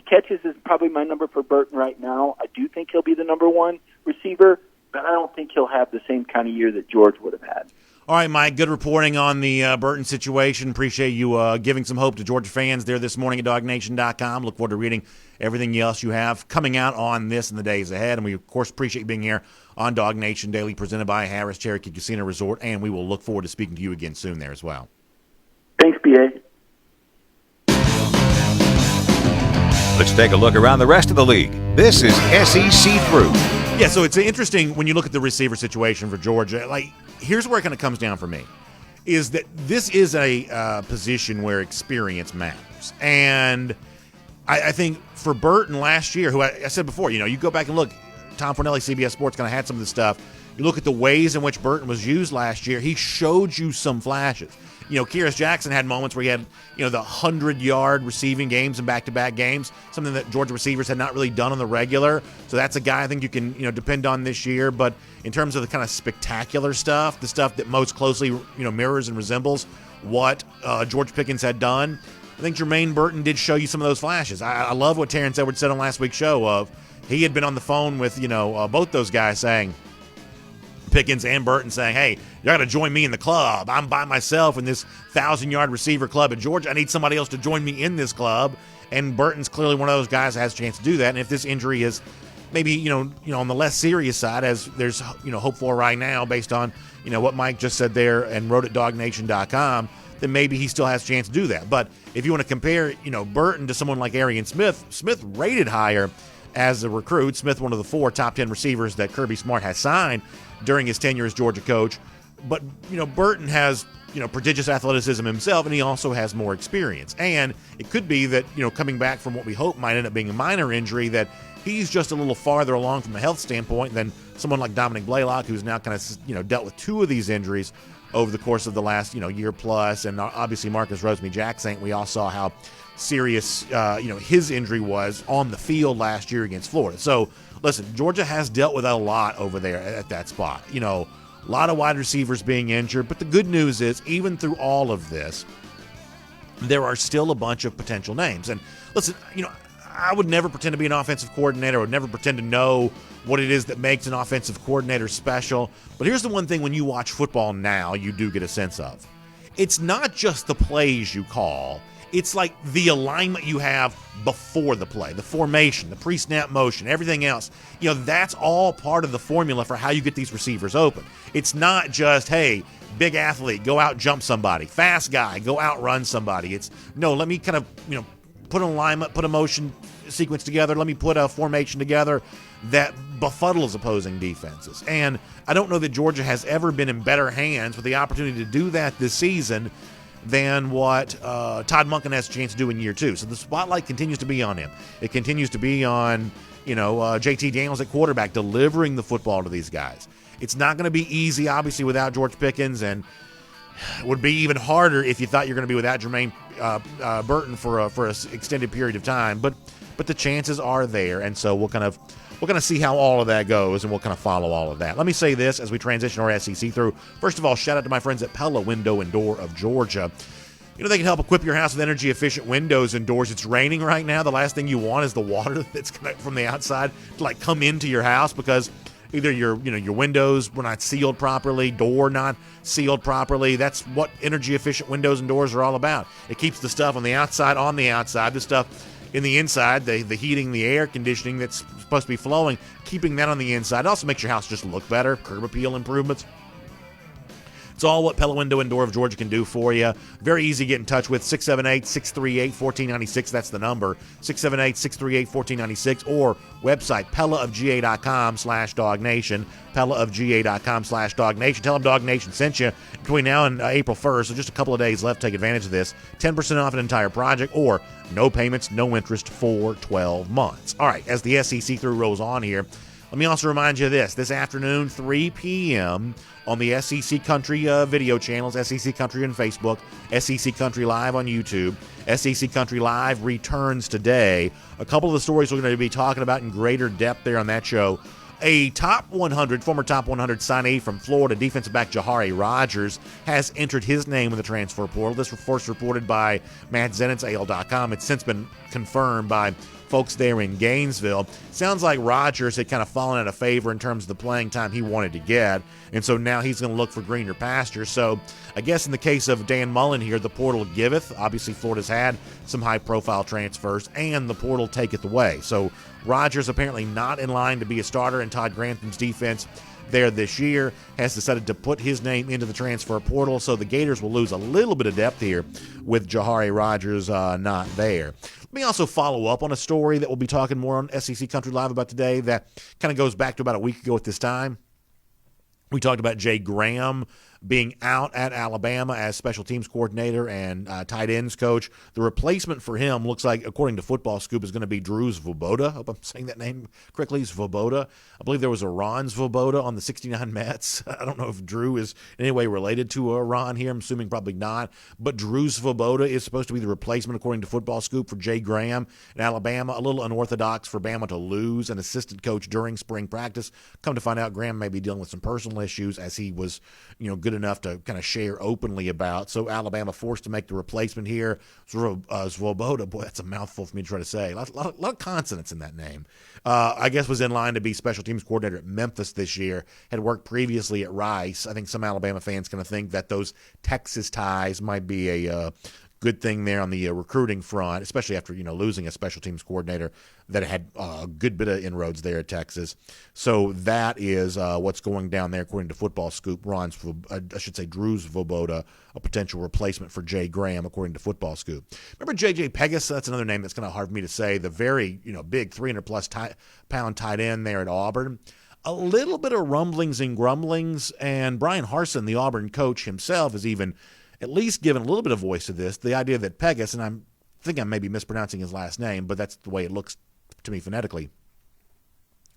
catches is probably my number for Burton right now. I do think he'll be the number one receiver, but I don't think he'll have the same kind of year that George would have had. All right, Mike, good reporting on the Burton situation. Appreciate you giving some hope to Georgia fans there this morning at DawgNation.com. Look forward to reading everything else you have coming out on this in the days ahead. And we, of course, appreciate you being here on DawgNation Daily, presented by Harris Cherokee Casino Resort. And we will look forward to speaking to you again soon there as well. Thanks, B.A. Let's take a look around the rest of the league. This is SEC Through. Yeah, so it's interesting when you look at the receiver situation for Georgia. Like, here's where it kind of comes down for me, is that this is a position where experience matters. And I think for Burton last year, who I said before, you go back and look, Tom Fornelli, CBS Sports, kind of had some of this stuff. You look at the ways in which Burton was used last year, he showed you some flashes. Kyrus Jackson had moments where he had, the 100-yard receiving games in back-to-back games, something that Georgia receivers had not really done on the regular. So that's a guy I think you can, depend on this year. But in terms of the kind of spectacular stuff, the stuff that most closely, mirrors and resembles what George Pickens had done, I think Jermaine Burton did show you some of those flashes. I love what Terrence Edwards said on last week's show of he had been on the phone with, both those guys saying, Pickens and Burton saying, hey, you got to join me in the club. I'm by myself in this 1,000-yard receiver club at Georgia. I need somebody else to join me in this club. And Burton's clearly one of those guys that has a chance to do that. And if this injury is maybe, on the less serious side, as there's, hope for right now based on, what Mike just said there and wrote at DawgNation.com, then maybe he still has a chance to do that. But if you want to compare, Burton to someone like Arian Smith, Smith rated higher as a recruit. Smith, one of the 4 top 10 receivers that Kirby Smart has signed during his tenure as Georgia coach. But, Burton has, prodigious athleticism himself, and he also has more experience. And it could be that, coming back from what we hope might end up being a minor injury, that he's just a little farther along from a health standpoint than someone like Dominic Blaylock, who's now kind of, dealt with 2 of these injuries over the course of the last, year plus. And obviously Marcus Rosemy-Jacksaint, we all saw how serious, his injury was on the field last year against Florida. So, listen, Georgia has dealt with a lot over there at that spot. A lot of wide receivers being injured. But the good news is, even through all of this, there are still a bunch of potential names. And listen, I would never pretend to be an offensive coordinator. I would never pretend to know what it is that makes an offensive coordinator special. But here's the one thing when you watch football now, you do get a sense of. It's not just the plays you call. It's like the alignment you have before the play, the formation, the pre-snap motion, everything else. That's all part of the formula for how you get these receivers open. It's not just, hey, big athlete, go out jump somebody. Fast guy, go out run somebody. It's, no, let me kind of, put an alignment, put a motion sequence together. Let me put a formation together that befuddles opposing defenses. And I don't know that Georgia has ever been in better hands with the opportunity to do that this season than what Todd Monken has a chance to do in year 2. So the spotlight continues to be on him. It continues to be on, JT Daniels at quarterback, delivering the football to these guys. It's not going to be easy, obviously, without George Pickens, and it would be even harder if you thought you're going to be without Jermaine Burton for an extended period of time. But the chances are there, and so we'll kind of see how all of that goes, and we'll kind of follow all of that. Let me say this as we transition our SEC through. First of all, shout out to my friends at Pella Window and Door of Georgia. They can help equip your house with energy-efficient windows and doors. It's raining right now. The last thing you want is the water that's coming from the outside to come into your house, because either your windows were not sealed properly, door not sealed properly. That's what energy-efficient windows and doors are all about. It keeps the stuff on the outside, the stuff in the inside, the heating, the air conditioning that's supposed to be flowing, keeping that on the inside. It also makes your house just look better, curb appeal improvements. It's all what Pella Window and Door of Georgia can do for you. Very easy to get in touch with, 678-638-1496. That's the number, 678-638-1496, or website, pellaofga.com/DawgNation, pellaofga.com/DawgNation. Tell them DawgNation sent you. Between now and April 1st, so just a couple of days left, take advantage of this. 10% off an entire project, or no payments, no interest for 12 months. All right, as the SEC through rolls on here, let me also remind you of this afternoon, 3 p.m., on the SEC Country video channels, SEC Country on Facebook, SEC Country Live on YouTube. SEC Country Live returns today. A couple of the stories we're going to be talking about in greater depth there on that show. A former top 100 signee from Florida, defensive back Jahari Rogers, has entered his name in the transfer portal. This was first reported by Matt Zenitz, AL.com. It's since been confirmed by folks there in Gainesville. Sounds like Rogers had kind of fallen out of favor in terms of the playing time he wanted to get, and so now he's going to look for greener pastures. So I guess in the case of Dan Mullen here, the portal giveth. Obviously, Florida's had some high-profile transfers, and the portal taketh away. So Rogers apparently not in line to be a starter in Todd Grantham's defense there this year, has decided to put his name into the transfer portal, so the Gators will lose a little bit of depth here with Jahari Rogers not there. Let me also follow up on a story that we'll be talking more on SEC Country Live about today that kind of goes back to about a week ago at this time. We talked about Jay Graham being out at Alabama as special teams coordinator and tight ends coach. The replacement for him looks like, according to Football Scoop, is going to be Drew Svoboda. I hope I'm saying that name correctly, Svoboda. I believe there was a Ron Svoboda on the 69 Mets. I don't know if Drew is in any way related to Ron here. I'm assuming probably not. But Drew Svoboda is supposed to be the replacement, according to Football Scoop, for Jay Graham in Alabama. A little unorthodox for Bama to lose an assistant coach during spring practice. Come to find out, Graham may be dealing with some personal issues, as he was, good enough to kind of share openly about. So Alabama forced to make the replacement here. Svoboda, boy, that's a mouthful for me to try to say. A lot of consonants in that name. I guess was in line to be special teams coordinator at Memphis this year. Had worked previously at Rice. I think some Alabama fans kind of think that those Texas ties might be a good thing there on the recruiting front, especially after losing a special teams coordinator that had a good bit of inroads there at Texas. So that is what's going down there, according to Football Scoop. Drew Svoboda, a potential replacement for Jay Graham, according to Football Scoop. Remember J.J. Pegas? That's another name that's kind of hard for me to say. The very big 300-plus pound tight end there at Auburn. A little bit of rumblings and grumblings, and Brian Harsin, the Auburn coach himself, has even at least given a little bit of voice to this, the idea that Pegas, and I think I may be mispronouncing his last name, but that's the way it looks to me phonetically,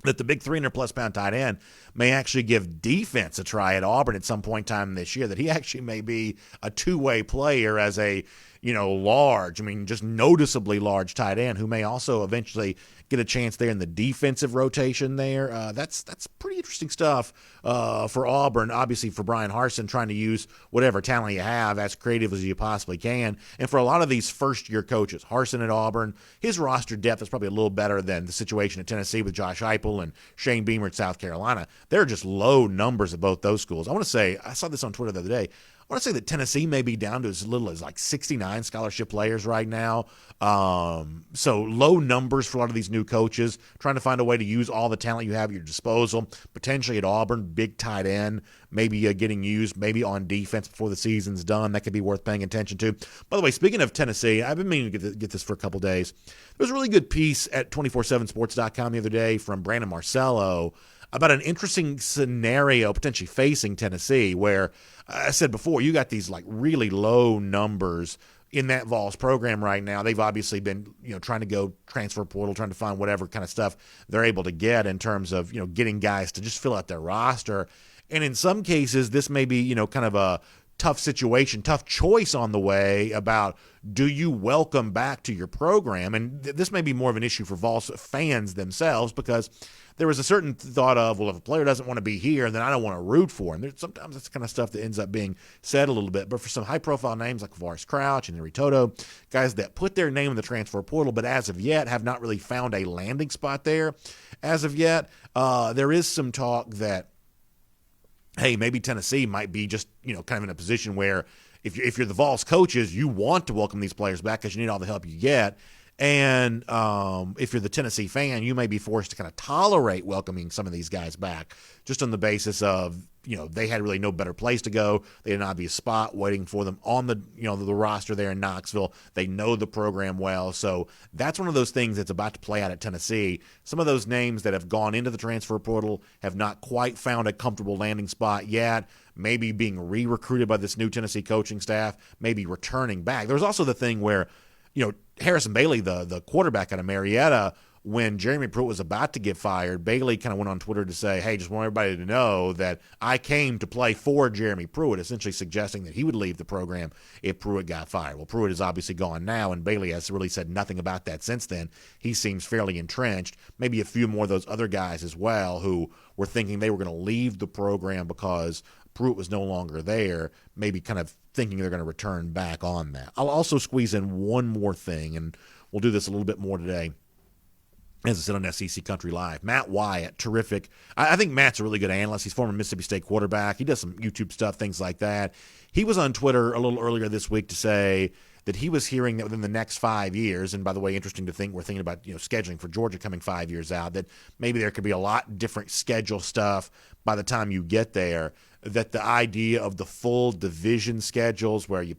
that the big 300-plus pound tight end may actually give defense a try at Auburn at some point in time this year, that he actually may be a two-way player as a, large, just noticeably large tight end who may also eventually get a chance there in the defensive rotation there. That's pretty interesting stuff for Auburn, obviously for Brian Harsin, trying to use whatever talent you have as creative as you possibly can. And for a lot of these first-year coaches, Harsin at Auburn, his roster depth is probably a little better than the situation at Tennessee with Josh Heupel and Shane Beamer at South Carolina. There are just low numbers at both those schools. I want to say, I saw this on Twitter the other day, I want to say that Tennessee may be down to as little as like 69 scholarship players right now. So low numbers for a lot of these new coaches, trying to find a way to use all the talent you have at your disposal. Potentially at Auburn, big tight end, maybe getting used, maybe on defense before the season's done. That could be worth paying attention to. By the way, speaking of Tennessee, I've been meaning to get this for a couple days. There was a really good piece at 247sports.com the other day from Brandon Marcello about an interesting scenario potentially facing Tennessee, where I said before, you got these like really low numbers in that Vols program right now. They've obviously been, trying to go transfer portal, trying to find whatever kind of stuff they're able to get in terms of, getting guys to just fill out their roster. And in some cases, this may be, kind of a tough situation, tough choice on the way about, do you welcome back to your program? And this may be more of an issue for Vols fans themselves, because there was a certain thought of, well, if a player doesn't want to be here, then I don't want to root for him. Sometimes that's the kind of stuff that ends up being said a little bit. But for some high-profile names like Varis Crouch and Henry Toto, guys that put their name in the transfer portal but as of yet have not really found a landing spot there as of yet, there is some talk that, hey, maybe Tennessee might be just, kind of in a position where if you're the Vols coaches, you want to welcome these players back because you need all the help you get. And if you're the Tennessee fan, you may be forced to kind of tolerate welcoming some of these guys back just on the basis of, they had really no better place to go. They had an obvious spot waiting for them on the, the roster there in Knoxville. They know the program well. So that's one of those things that's about to play out at Tennessee. Some of those names that have gone into the transfer portal have not quite found a comfortable landing spot yet, maybe being re-recruited by this new Tennessee coaching staff, maybe returning back. There's also the thing where, Harrison Bailey, the quarterback out of Marietta, when Jeremy Pruitt was about to get fired, Bailey kind of went on Twitter to say, hey, just want everybody to know that I came to play for Jeremy Pruitt, essentially suggesting that he would leave the program if Pruitt got fired. Well, Pruitt is obviously gone now, and Bailey has really said nothing about that since then. He seems fairly entrenched. Maybe a few more of those other guys as well who were thinking they were going to leave the program because Pruitt was no longer there, maybe kind of thinking they're going to return back on that. I'll also squeeze in one more thing, and we'll do this a little bit more today, as I said on SEC Country Live. Matt Wyatt, terrific. I think Matt's a really good analyst. He's former Mississippi State quarterback. He does some YouTube stuff, things like that. He was on Twitter a little earlier this week to say that he was hearing that within the next 5 years, and by the way, interesting to think we're thinking about scheduling for Georgia coming 5 years out, that maybe there could be a lot different schedule stuff by the time you get there, that the idea of the full division schedules where you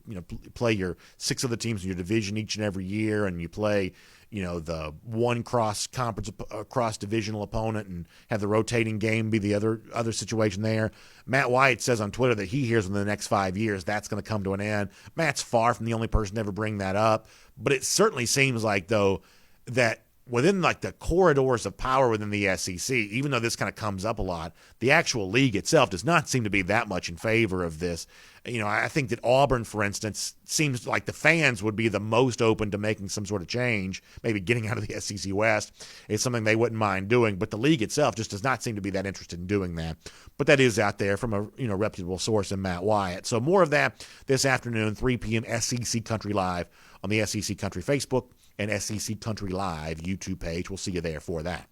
play your 6 other teams in your division each and every year, and you play the one cross-conference, cross-divisional opponent, and have the rotating game be the other situation there. Matt White says on Twitter that he hears in the next 5 years that's going to come to an end. Matt's far from the only person to ever bring that up, but it certainly seems like, though, that within like the corridors of power within the SEC, even though this kind of comes up a lot, the actual league itself does not seem to be that much in favor of this. I think that Auburn, for instance, seems like the fans would be the most open to making some sort of change, maybe getting out of the SEC West. It's something they wouldn't mind doing, but the league itself just does not seem to be that interested in doing that. But that is out there from a reputable source in Matt Wyatt. So more of that this afternoon, 3 p.m. SEC Country Live on the SEC Country Facebook and SEC Country Live YouTube page. We'll see you there for that.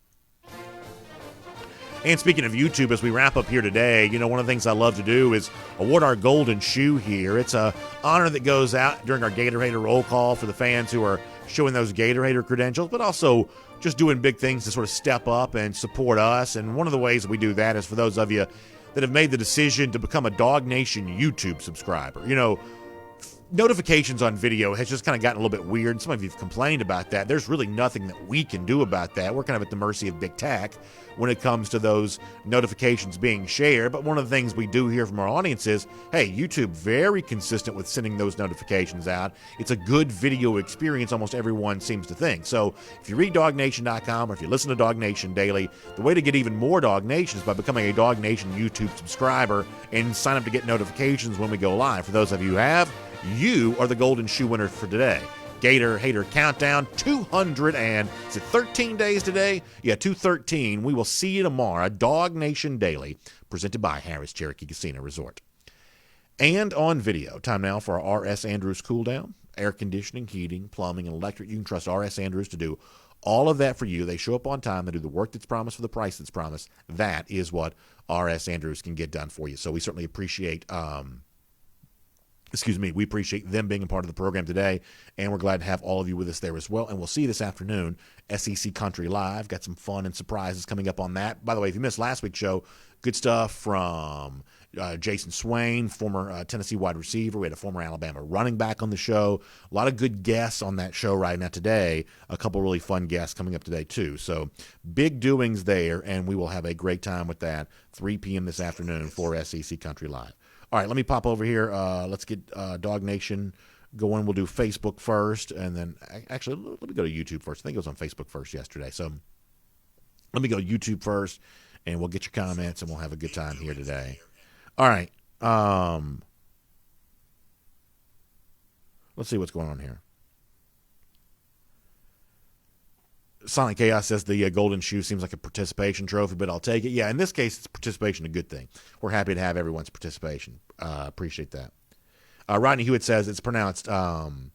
And speaking of YouTube, as we wrap up here today, one of the things I love to do is award our golden shoe here. It's a honor that goes out during our Gatorhater roll call for the fans who are showing those Gatorhater credentials, but also just doing big things to sort of step up and support us. And one of the ways that we do that is for those of you that have made the decision to become a DawgNation YouTube subscriber. Notifications on video has just kind of gotten a little bit weird. Some of you have complained about that. There's really nothing that we can do about that. We're kind of at the mercy of big tech when it comes to those notifications being shared. But one of the things we do hear from our audience is, hey, YouTube very consistent with sending those notifications out. It's a good video experience, almost everyone seems to think. So if you read DawgNation.com or if you listen to DawgNation Daily, the way to get even more DawgNation is by becoming a DawgNation YouTube subscriber and sign up to get notifications when we go live. For those of you who have, you are the golden shoe winner for today. Gator Hater Countdown, 13 days today? Yeah, 213. We will see you tomorrow. DawgNation Daily, presented by Harris Cherokee Casino Resort. And on video, time now for our R.S. Andrews cool down. Air conditioning, heating, plumbing, and electric. You can trust R.S. Andrews to do all of that for you. They show up on time. They do the work that's promised for the price that's promised. That is what R.S. Andrews can get done for you. So we certainly appreciate we appreciate them being a part of the program today, and we're glad to have all of you with us there as well. And we'll see you this afternoon, SEC Country Live. Got some fun and surprises coming up on that. By the way, if you missed last week's show, good stuff from Jason Swain, former Tennessee wide receiver. We had a former Alabama running back on the show. A lot of good guests on that show right now today. A couple really fun guests coming up today, too. So big doings there, and we will have a great time with that, 3 p.m. this afternoon for SEC Country Live. All right, let me pop over here. Let's get DawgNation going. We'll do Facebook first, and then actually let me go to YouTube first. I think it was on Facebook first yesterday. So let me go YouTube first, and we'll get your comments, and we'll have a good time here today. All right. Let's see what's going on here. Sonic Chaos says the golden shoe seems like a participation trophy, but I'll take it. Yeah, in this case, it's participation a good thing. We're happy to have everyone's participation. Appreciate that. Rodney Hewitt says it's pronounced Pegues.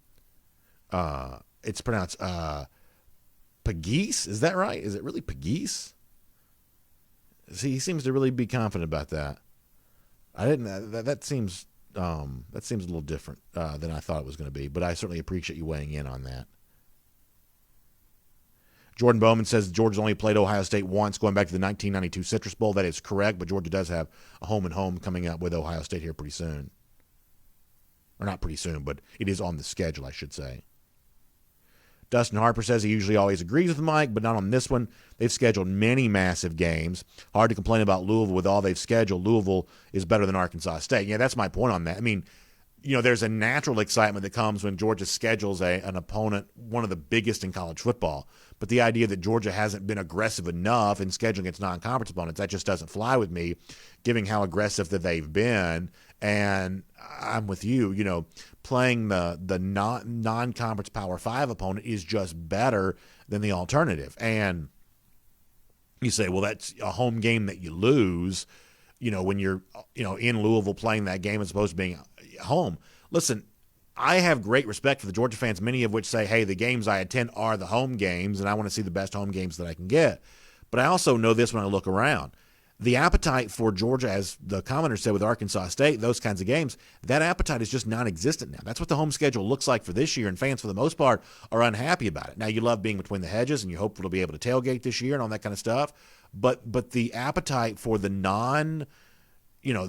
Is that right? Is it really Pegues? See, he seems to really be confident about that. I didn't. That seems a little different than I thought it was going to be, but I certainly appreciate you weighing in on that. Jordan Bowman says Georgia's only played Ohio State once, going back to the 1992 Citrus Bowl. That is correct, but Georgia does have a home-and-home coming up with Ohio State here pretty soon. Or not pretty soon, but it is on the schedule, I should say. Dustin Harper says he usually always agrees with Mike, but not on this one. They've scheduled many massive games. Hard to complain about Louisville with all they've scheduled. Louisville is better than Arkansas State. Yeah, that's my point on that. I mean, there's a natural excitement that comes when Georgia schedules an opponent, one of the biggest in college football. But the idea that Georgia hasn't been aggressive enough in scheduling its non-conference opponents, that just doesn't fly with me, given how aggressive that they've been. And I'm with you. Playing the non-conference Power 5 opponent is just better than the alternative. And you say, well, that's a home game that you lose, when you're, in Louisville playing that game as opposed to being home. Listen, I have great respect for the Georgia fans, many of which say, hey, the games I attend are the home games, and I want to see the best home games that I can get. But I also know this when I look around. the appetite for Georgia, as the commenter said with Arkansas State, those kinds of games, that appetite is just non-existent now. That's what the home schedule looks like for this year, and fans, for the most part, are unhappy about it. Now, you love being between the hedges, and you're hopeful to be able to tailgate this year and all that kind of stuff, but the appetite for the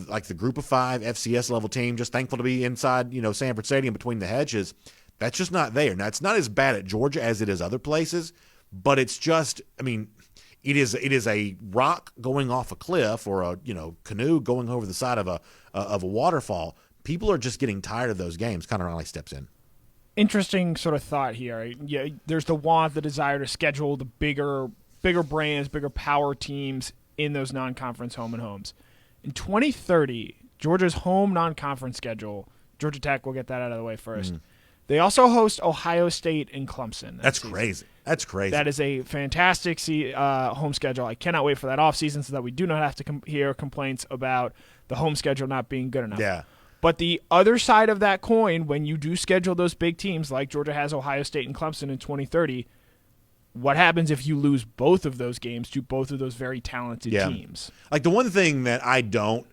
like the group of 5 FCS level team, just thankful to be inside, Sanford Stadium between the hedges, that's just not there. Now, it's not as bad at Georgia as it is other places, but it's just, it is a rock going off a cliff or a canoe going over the side of a waterfall. People are just getting tired of those games. Conor Riley steps in. Interesting sort of thought here. Yeah, there's the desire to schedule the bigger brands, bigger power teams in those non-conference home and homes. In 2030, Georgia's home non-conference schedule, Georgia Tech, we'll get that out of the way first. They also host Ohio State and Clemson. That's crazy. That's crazy. That is a fantastic home schedule. I cannot wait for that offseason so that we do not have to hear complaints about the home schedule not being good enough. Yeah. But the other side of that coin, when you do schedule those big teams like Georgia has Ohio State and Clemson in 2030, what happens if you lose both of those games to both of those very talented teams? Like, the one thing that I don't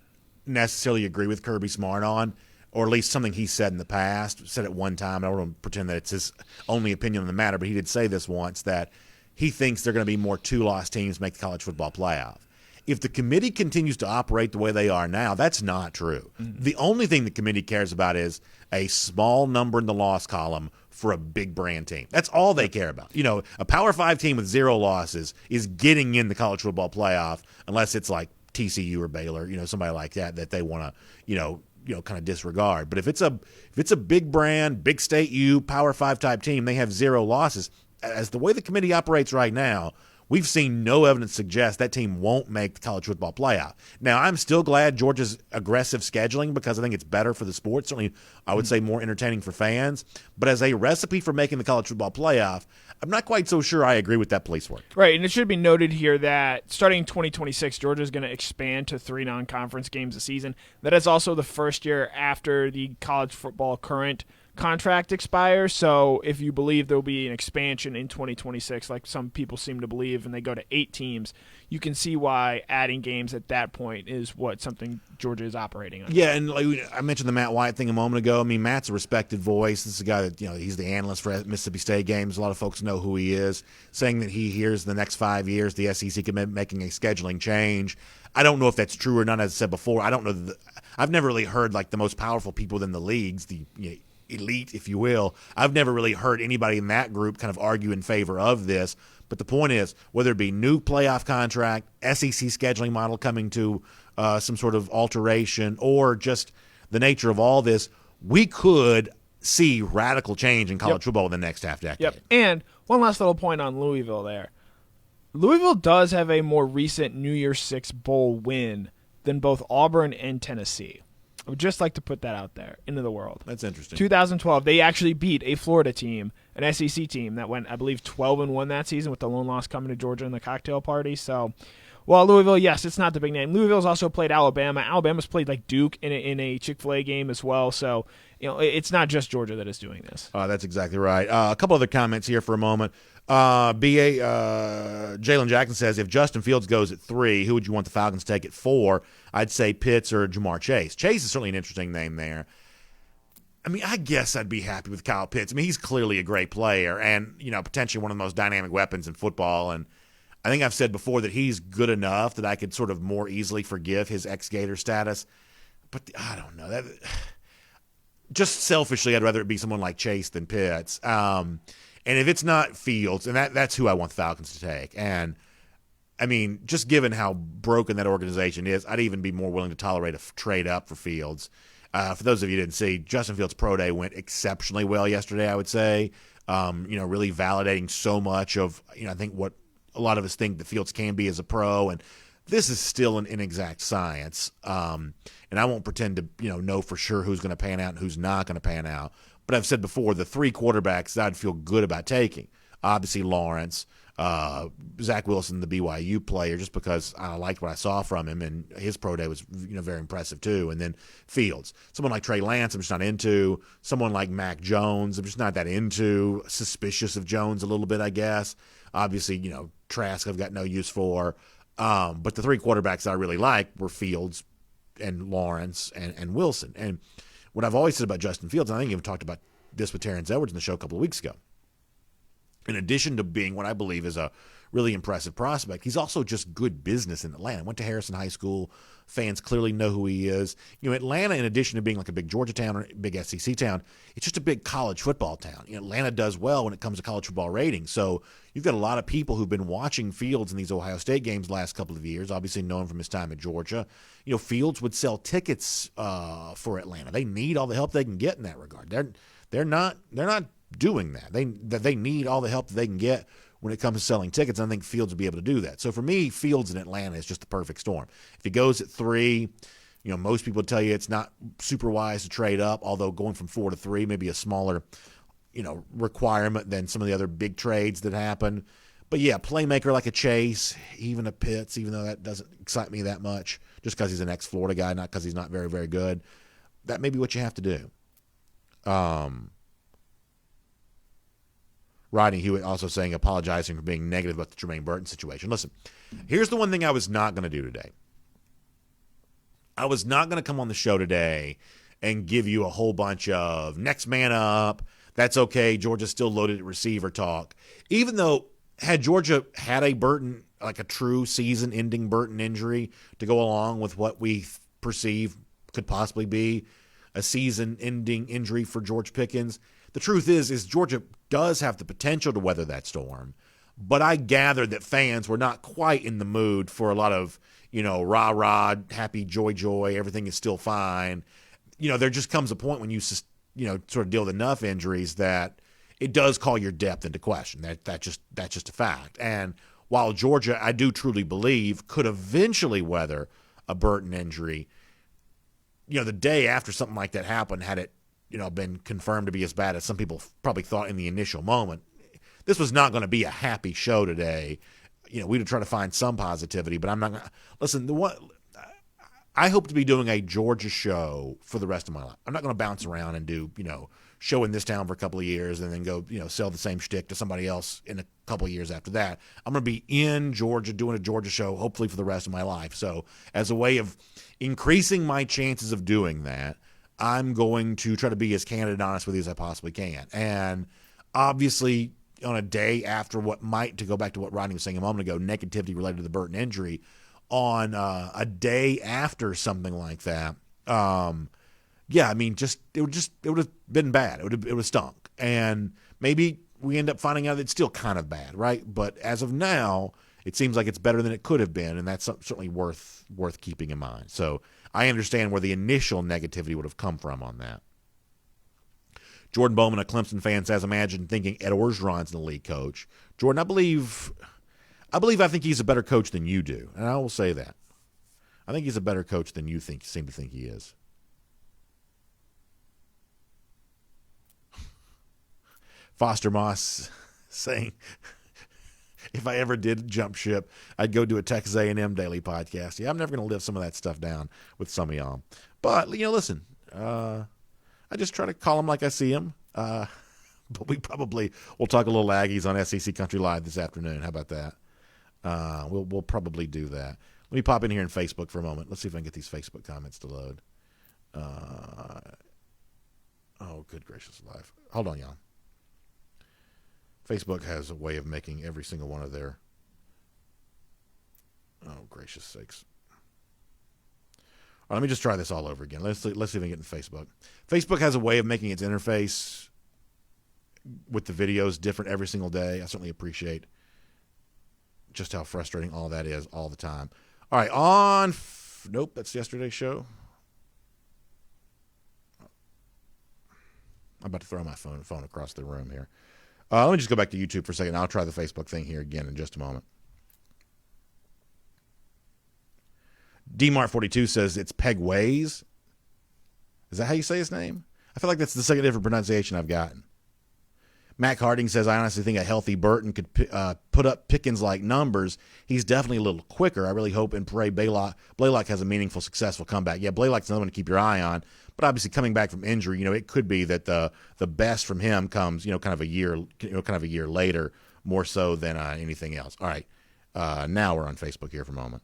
necessarily agree with Kirby Smart on, or at least something he said in the past, said at one time, I don't want to pretend that it's his only opinion on the matter, but he did say this once, that he thinks there are going to be more 2-loss teams make the college football playoff. If the committee continues to operate the way they are now, that's not true. Mm-hmm. The only thing the committee cares about is a small number in the loss column for a big brand team. That's all they care about. A Power 5 team with 0 losses is getting in the college football playoff, unless it's like TCU or Baylor, somebody like that they want to, kind of disregard. But if it's a big brand, big state U, Power 5 type team, they have 0 losses. As the way the committee operates right now, we've seen no evidence suggest that team won't make the college football playoff. Now, I'm still glad Georgia's aggressive scheduling, because I think it's better for the sport. Certainly, I would say more entertaining for fans. But as a recipe for making the college football playoff, I'm not quite so sure I agree with that police work. Right, and it should be noted here that starting in 2026, Georgia is going to expand to 3 non-conference games a season. That is also the first year after the college football current contract expires. So if you believe there will be an expansion in 2026, like some people seem to believe, and they go to 8 teams, you can see why adding games at that point is something Georgia is operating on. Yeah, and like I mentioned the Matt White thing a moment ago. Matt's a respected voice. This is a guy that, he's the analyst for Mississippi State games. A lot of folks know who he is, saying that he hears the next 5 years the SEC could be making a scheduling change. I don't know if that's true or not. As I said before, I don't know. I've never really heard like the most powerful people within the leagues, the elite, if you will. I've never really heard anybody in that group kind of argue in favor of this. But the point is, whether it be new playoff contract, SEC scheduling model coming to some sort of alteration, or just the nature of all this, we could see radical change in college football in the next half decade. Yep. And one last little point on Louisville there. Louisville does have a more recent New Year's Six Bowl win than both Auburn and Tennessee. I would just like to put that out there into the world. That's interesting. 2012, they actually beat a Florida team, an SEC team that went, I believe, 12-1 that season, with the lone loss coming to Georgia in the cocktail party. So, well, Louisville, yes, it's not the big name. Louisville's also played Alabama. Alabama's played like Duke in a Chick-fil-A game as well. So, it's not just Georgia that is doing this. That's exactly right. A couple other comments here for a moment. Jalen Jackson says, if Justin Fields goes at 3, who would you want the Falcons to take at 4? I'd say Pitts or Jamar Chase. Chase is certainly an interesting name there. I guess I'd be happy with Kyle Pitts. He's clearly a great player and, potentially one of the most dynamic weapons in football. And I think I've said before that he's good enough that I could sort of more easily forgive his ex-Gator status. But I don't know. Just selfishly, I'd rather it be someone like Chase than Pitts. And if it's not Fields, and that's who I want the Falcons to take. And, just given how broken that organization is, I'd even be more willing to tolerate a trade up for Fields. For those of you who didn't see, Justin Fields' pro day went exceptionally well yesterday, I would say. Really validating so much of, I think what a lot of us think that Fields can be as a pro. And this is still an inexact science. And I won't pretend to, know for sure who's going to pan out and who's not going to pan out. But I've said before, the 3 quarterbacks that I'd feel good about taking, obviously Lawrence, Zach Wilson, the BYU player, just because I liked what I saw from him, and his pro day was very impressive too. And then Fields, someone like Trey Lance, I'm just not into. Someone like Mac Jones, I'm just not that into. Suspicious of Jones a little bit, I guess. Obviously, Trask I've got no use for. But the three quarterbacks that I really like were Fields and Lawrence and Wilson. And what I've always said about Justin Fields, and I think I even talked about this with Terrence Edwards in the show a couple of weeks ago, in addition to being what I believe is a really impressive prospect, he's also just good business in Atlanta. Went to Harrison High School. Fans clearly know who he is. Atlanta, in addition to being like a big Georgia town or big SEC town, it's just a big college football town. Atlanta does well when it comes to college football ratings. So you've got a lot of people who've been watching Fields in these Ohio State games the last couple of years, obviously known from his time at Georgia. Fields would sell tickets for Atlanta. They need all the help they can get in that regard. They're not doing that. They need all the help that they can get when it comes to selling tickets. I think Fields will be able to do that. So for me, Fields in Atlanta is just the perfect storm. If he goes at 3, most people tell you it's not super wise to trade up, although going from 4 to 3 may be a smaller, requirement than some of the other big trades that happen. But yeah, playmaker like a Chase, even a Pitts, even though that doesn't excite me that much, just because he's an ex-Florida guy, not because he's not very, very good. That may be what you have to do. Rodney Hewitt also apologizing for being negative about the Jermaine Burton situation. Listen, here's the one thing I was not going to do today. I was not going to come on the show today and give you a whole bunch of next man up, that's okay, Georgia's still loaded at receiver talk. Even though, had Georgia had a Burton, like a true season-ending Burton injury to go along with what we perceive could possibly be a season-ending injury for George Pickens, the truth is Georgia does have the potential to weather that storm, but I gathered that fans were not quite in the mood for a lot of, rah-rah, happy, joy, everything is still fine. There just comes a point when you, sort of deal with enough injuries that it does call your depth into question. That's just a fact. And while Georgia, I do truly believe, could eventually weather a Burton injury, the day after something like that happened, had it been confirmed to be as bad as some people probably thought in the initial moment, this was not going to be a happy show today. We'd try to find some positivity, but I'm not going to. Listen, I hope to be doing a Georgia show for the rest of my life. I'm not going to bounce around and do, show in this town for a couple of years and then go, sell the same shtick to somebody else in a couple of years after that. I'm going to be in Georgia doing a Georgia show, hopefully for the rest of my life. So as a way of increasing my chances of doing that, I'm going to try to be as candid and honest with you as I possibly can. And obviously, on a day after what might, to go back to what Rodney was saying a moment ago, negativity related to the Burton injury, on a day after something like that, it would have been bad. It would have stunk. And maybe we end up finding out that it's still kind of bad, right? But as of now, it seems like it's better than it could have been, and that's certainly worth keeping in mind. So I understand where the initial negativity would have come from on that. Jordan Bowman, a Clemson fan, says, imagine thinking Ed Orgeron's an elite coach. Jordan, I think he's a better coach than you do, and I will say that. I think he's a better coach than you seem to think he is. Foster Moss saying, if I ever did jump ship, I'd go do a Texas A&M Daily podcast. Yeah, I'm never going to live some of that stuff down with some of y'all. But, listen, I just try to call them like I see them. But we'll talk a little Aggies on SEC Country Live this afternoon. How about that? We'll probably do that. Let me pop in here in Facebook for a moment. Let's see if I can get these Facebook comments to load. Oh, good gracious life. Hold on, y'all. Facebook has a way of making every single one of their... Oh, gracious sakes. All right, let me just try this all over again. Let's see if I can get in Facebook. Facebook has a way of making its interface with the videos different every single day. I certainly appreciate just how frustrating all that is all the time. All right, nope, that's yesterday's show. I'm about to throw my phone across the room here. Let me just go back to YouTube for a second. I'll try the Facebook thing here again in just a moment. DMart42 says it's Peg Ways. Is that how you say his name? I feel like that's the second different pronunciation I've gotten. Mac Harding says, I honestly think a healthy Burton could put up Pickens-like numbers. He's definitely a little quicker. I really hope and pray Blaylock has a meaningful, successful comeback. Yeah, Blaylock's another one to keep your eye on. But obviously coming back from injury, it could be that the best from him comes, kind of a year later, more so than anything else. All right. Now we're on Facebook here for a moment.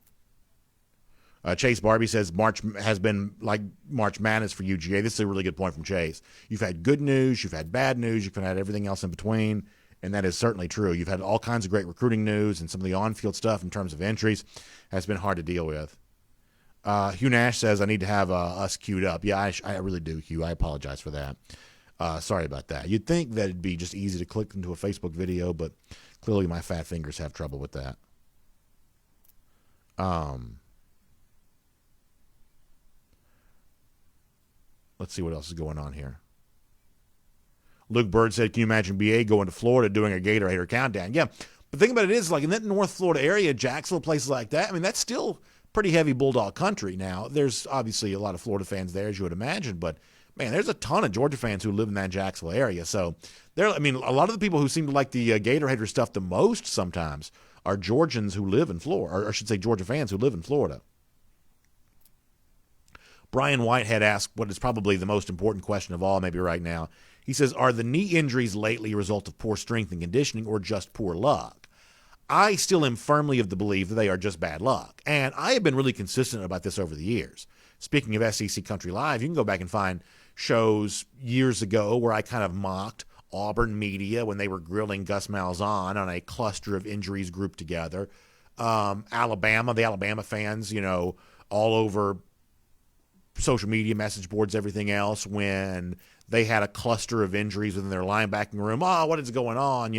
Chase Barbie says March has been like March Madness for UGA. This is a really good point from Chase. You've had good news, you've had bad news, you've had everything else in between, and that is certainly true. You've had all kinds of great recruiting news, and some of the on-field stuff in terms of entries has been hard to deal with. Hugh Nash says, I need to have us queued up. Yeah, I really do, Hugh. I apologize for that. Sorry about that. You'd think that it'd be just easy to click into a Facebook video, but clearly my fat fingers have trouble with that. Let's see what else is going on here. Luke Bird said, can you imagine BA going to Florida doing a Gator Hater countdown? Yeah, but the thing about it is, like in that North Florida area, Jacksonville, places like that, I mean, that's still pretty heavy Bulldog country now. There's obviously a lot of Florida fans there, as you would imagine, but, man, there's a ton of Georgia fans who live in that Jacksonville area. So, I mean, a lot of the people who seem to like the Gator Hater stuff the most sometimes are Georgians who live in Florida, or I should say Georgia fans who live in Florida. Brian Whitehead asked what is probably the most important question of all maybe right now. He says, are the knee injuries lately a result of poor strength and conditioning or just poor luck? I still am firmly of the belief that they are just bad luck. And I have been really consistent about this over the years. Speaking of SEC Country Live, you can go back and find shows years ago where I kind of mocked Auburn media when they were grilling Gus Malzahn on a cluster of injuries grouped together. Alabama, the Alabama fans, all over social media, message boards, everything else, when they had a cluster of injuries within their linebacking room. What is going on?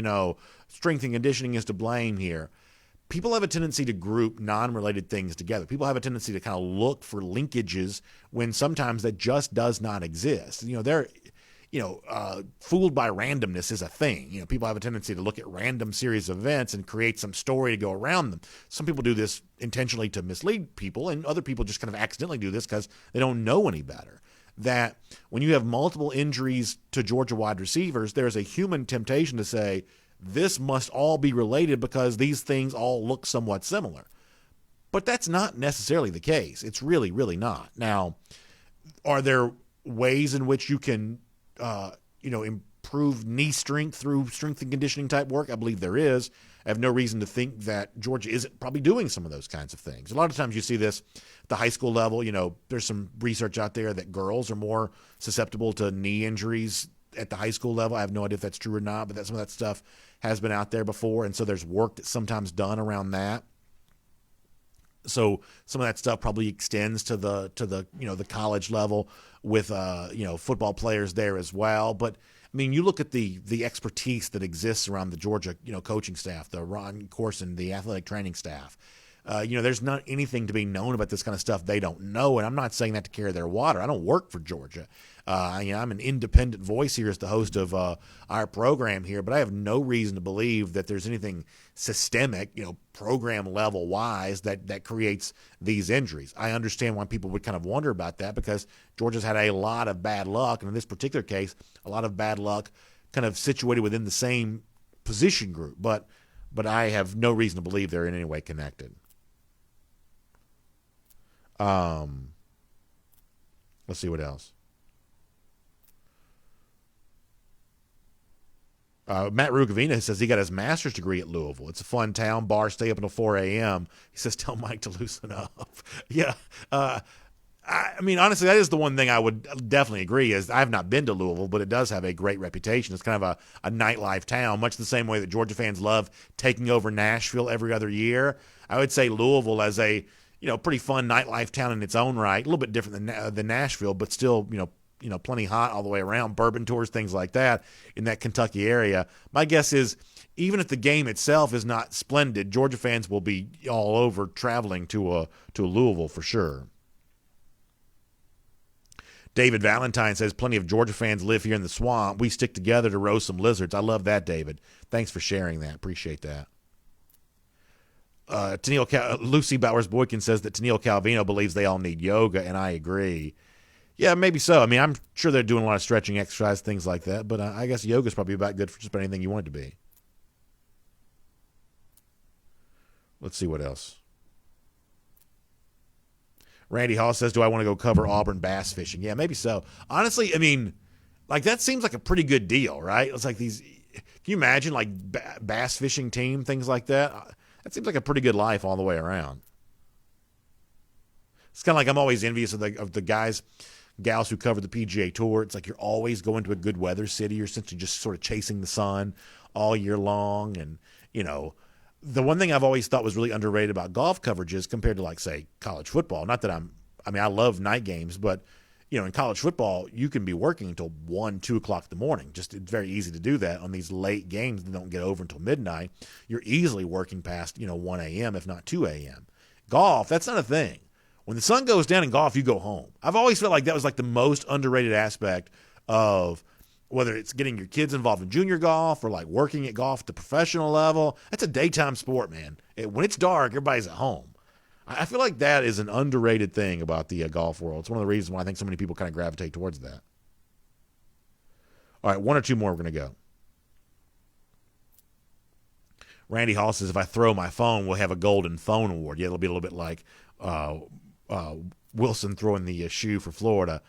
Strength and conditioning is to blame here. People have a tendency to group non-related things together. People have a tendency to kind of look for linkages when sometimes that just does not exist. Fooled by randomness is a thing. People have a tendency to look at random series of events and create some story to go around them. Some people do this intentionally to mislead people, and other people just kind of accidentally do this because they don't know any better. That when you have multiple injuries to Georgia wide receivers, there's a human temptation to say, this must all be related because these things all look somewhat similar. But that's not necessarily the case. It's really, really not. Now, are there ways in which you can improve knee strength through strength and conditioning type work? I believe there is. I have no reason to think that Georgia isn't probably doing some of those kinds of things. A lot of times you see this at the high school level. There's some research out there that girls are more susceptible to knee injuries at the high school level. I have no idea if that's true or not, but some of that stuff has been out there before, and so there's work that's sometimes done around that. So some of that stuff probably extends to the the college level with football players there as well. But I mean, you look at the expertise that exists around the Georgia coaching staff, the Ron Corson, the athletic training staff. There's not anything to be known about this kind of stuff they don't know, and I'm not saying that to carry their water. I don't work for Georgia. I'm an independent voice here as the host of our program here, but I have no reason to believe that there's anything systemic, program level wise that creates these injuries. I understand why people would kind of wonder about that because Georgia's had a lot of bad luck, and in this particular case, a lot of bad luck kind of situated within the same position group, but I have no reason to believe they're in any way connected. Let's see what else. Matt Rugavina says he got his master's degree at Louisville. It's a fun town. Bars stay up until 4 a.m. He says, tell Mike to loosen up. Yeah. I mean, honestly, that is the one thing I would definitely agree is I have not been to Louisville, but it does have a great reputation. It's kind of a nightlife town, much the same way that Georgia fans love taking over Nashville every other year. I would say Louisville as a pretty fun nightlife town in its own right, a little bit different than Nashville, but still, plenty hot all the way around, bourbon tours, things like that in that Kentucky area. My guess is even if the game itself is not splendid, Georgia fans will be all over traveling to Louisville for sure. David Valentine says, plenty of Georgia fans live here in the swamp. We stick together to roast some lizards. I love that, David. Thanks for sharing that. Appreciate that. Lucy Bowers-Boykin says that Tennille Calvino believes they all need yoga, and I agree. Yeah, maybe so. I mean, I'm sure they're doing a lot of stretching exercise, things like that, but I guess yoga is probably about good for just about anything you want it to be. Let's see what else. Randy Hall says, do I want to go cover Auburn bass fishing? Yeah, maybe so. Honestly, I mean, like that seems like a pretty good deal, right? It's like these – can you imagine like bass fishing team, things like that? That seems like a pretty good life all the way around. It's kind of like I'm always envious of the guys, gals who cover the PGA Tour. It's like you're always going to a good weather city. You're essentially just sort of chasing the sun all year long. And, the one thing I've always thought was really underrated about golf coverages compared to, like, say, college football. Not that I love night games, but, in college football, you can be working until 1, 2 o'clock in the morning. Just it's very easy to do that on these late games that don't get over until midnight. You're easily working past, 1 a.m., if not 2 a.m. Golf, that's not a thing. When the sun goes down in golf, you go home. I've always felt like that was like the most underrated aspect of whether it's getting your kids involved in junior golf or like working at golf at the professional level. That's a daytime sport, man. When it's dark, everybody's at home. I feel like that is an underrated thing about the golf world. It's one of the reasons why I think so many people kind of gravitate towards that. All right, 1 or 2 more we're going to go. Randy Hall says, if I throw my phone, we'll have a golden phone award. Yeah, it'll be a little bit like Wilson throwing the shoe for Florida.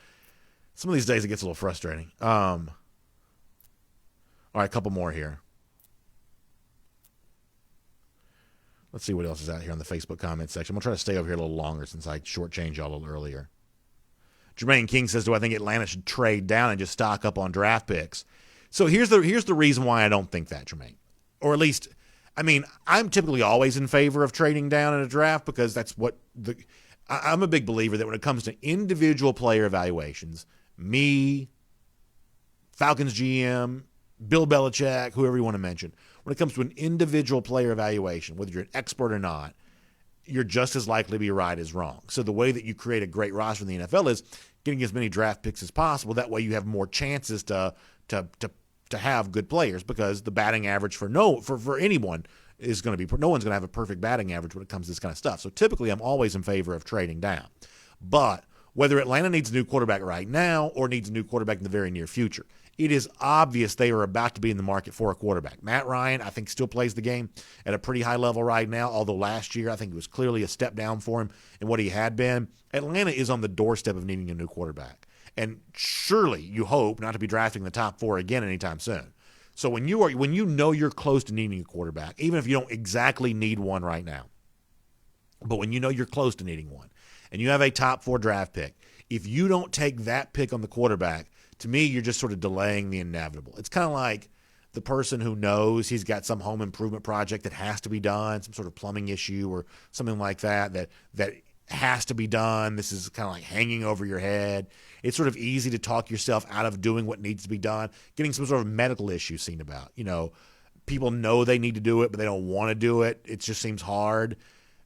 Some of these days it gets a little frustrating. All right, a couple more here. Let's see what else is out here on the Facebook comment section. I'm going to try to stay over here a little longer since I shortchanged y'all a little earlier. Jermaine King says, do I think Atlanta should trade down and just stock up on draft picks? So here's the reason why I don't think that, Jermaine. Or at least, I'm typically always in favor of trading down in a draft because that's what I'm a big believer that when it comes to individual player evaluations, me, Falcons GM, Bill Belichick, whoever you want to mention, when it comes to an individual player evaluation, whether you're an expert or not, you're just as likely to be right as wrong. So the way that you create a great roster in the NFL is getting as many draft picks as possible. That way you have more chances to have good players because the batting average for anyone is going to be, no one's going to have a perfect batting average when it comes to this kind of stuff. So typically I'm always in favor of trading down. But whether Atlanta needs a new quarterback right now or needs a new quarterback in the very near future, it is obvious they are about to be in the market for a quarterback. Matt Ryan, I think, still plays the game at a pretty high level right now, although last year I think it was clearly a step down for him in what he had been. Atlanta is on the doorstep of needing a new quarterback. And surely you hope not to be drafting the top 4 again anytime soon. So when you know you're close to needing a quarterback, even if you don't exactly need one right now, but when you know you're close to needing one, and you have a top 4 draft pick, if you don't take that pick on the quarterback, to me, you're just sort of delaying the inevitable. It's kind of like the person who knows he's got some home improvement project that has to be done, some sort of plumbing issue or something like that has to be done. This is kind of like hanging over your head. It's sort of easy to talk yourself out of doing what needs to be done, getting some sort of medical issue seen about. People know they need to do it, but they don't want to do it. It just seems hard.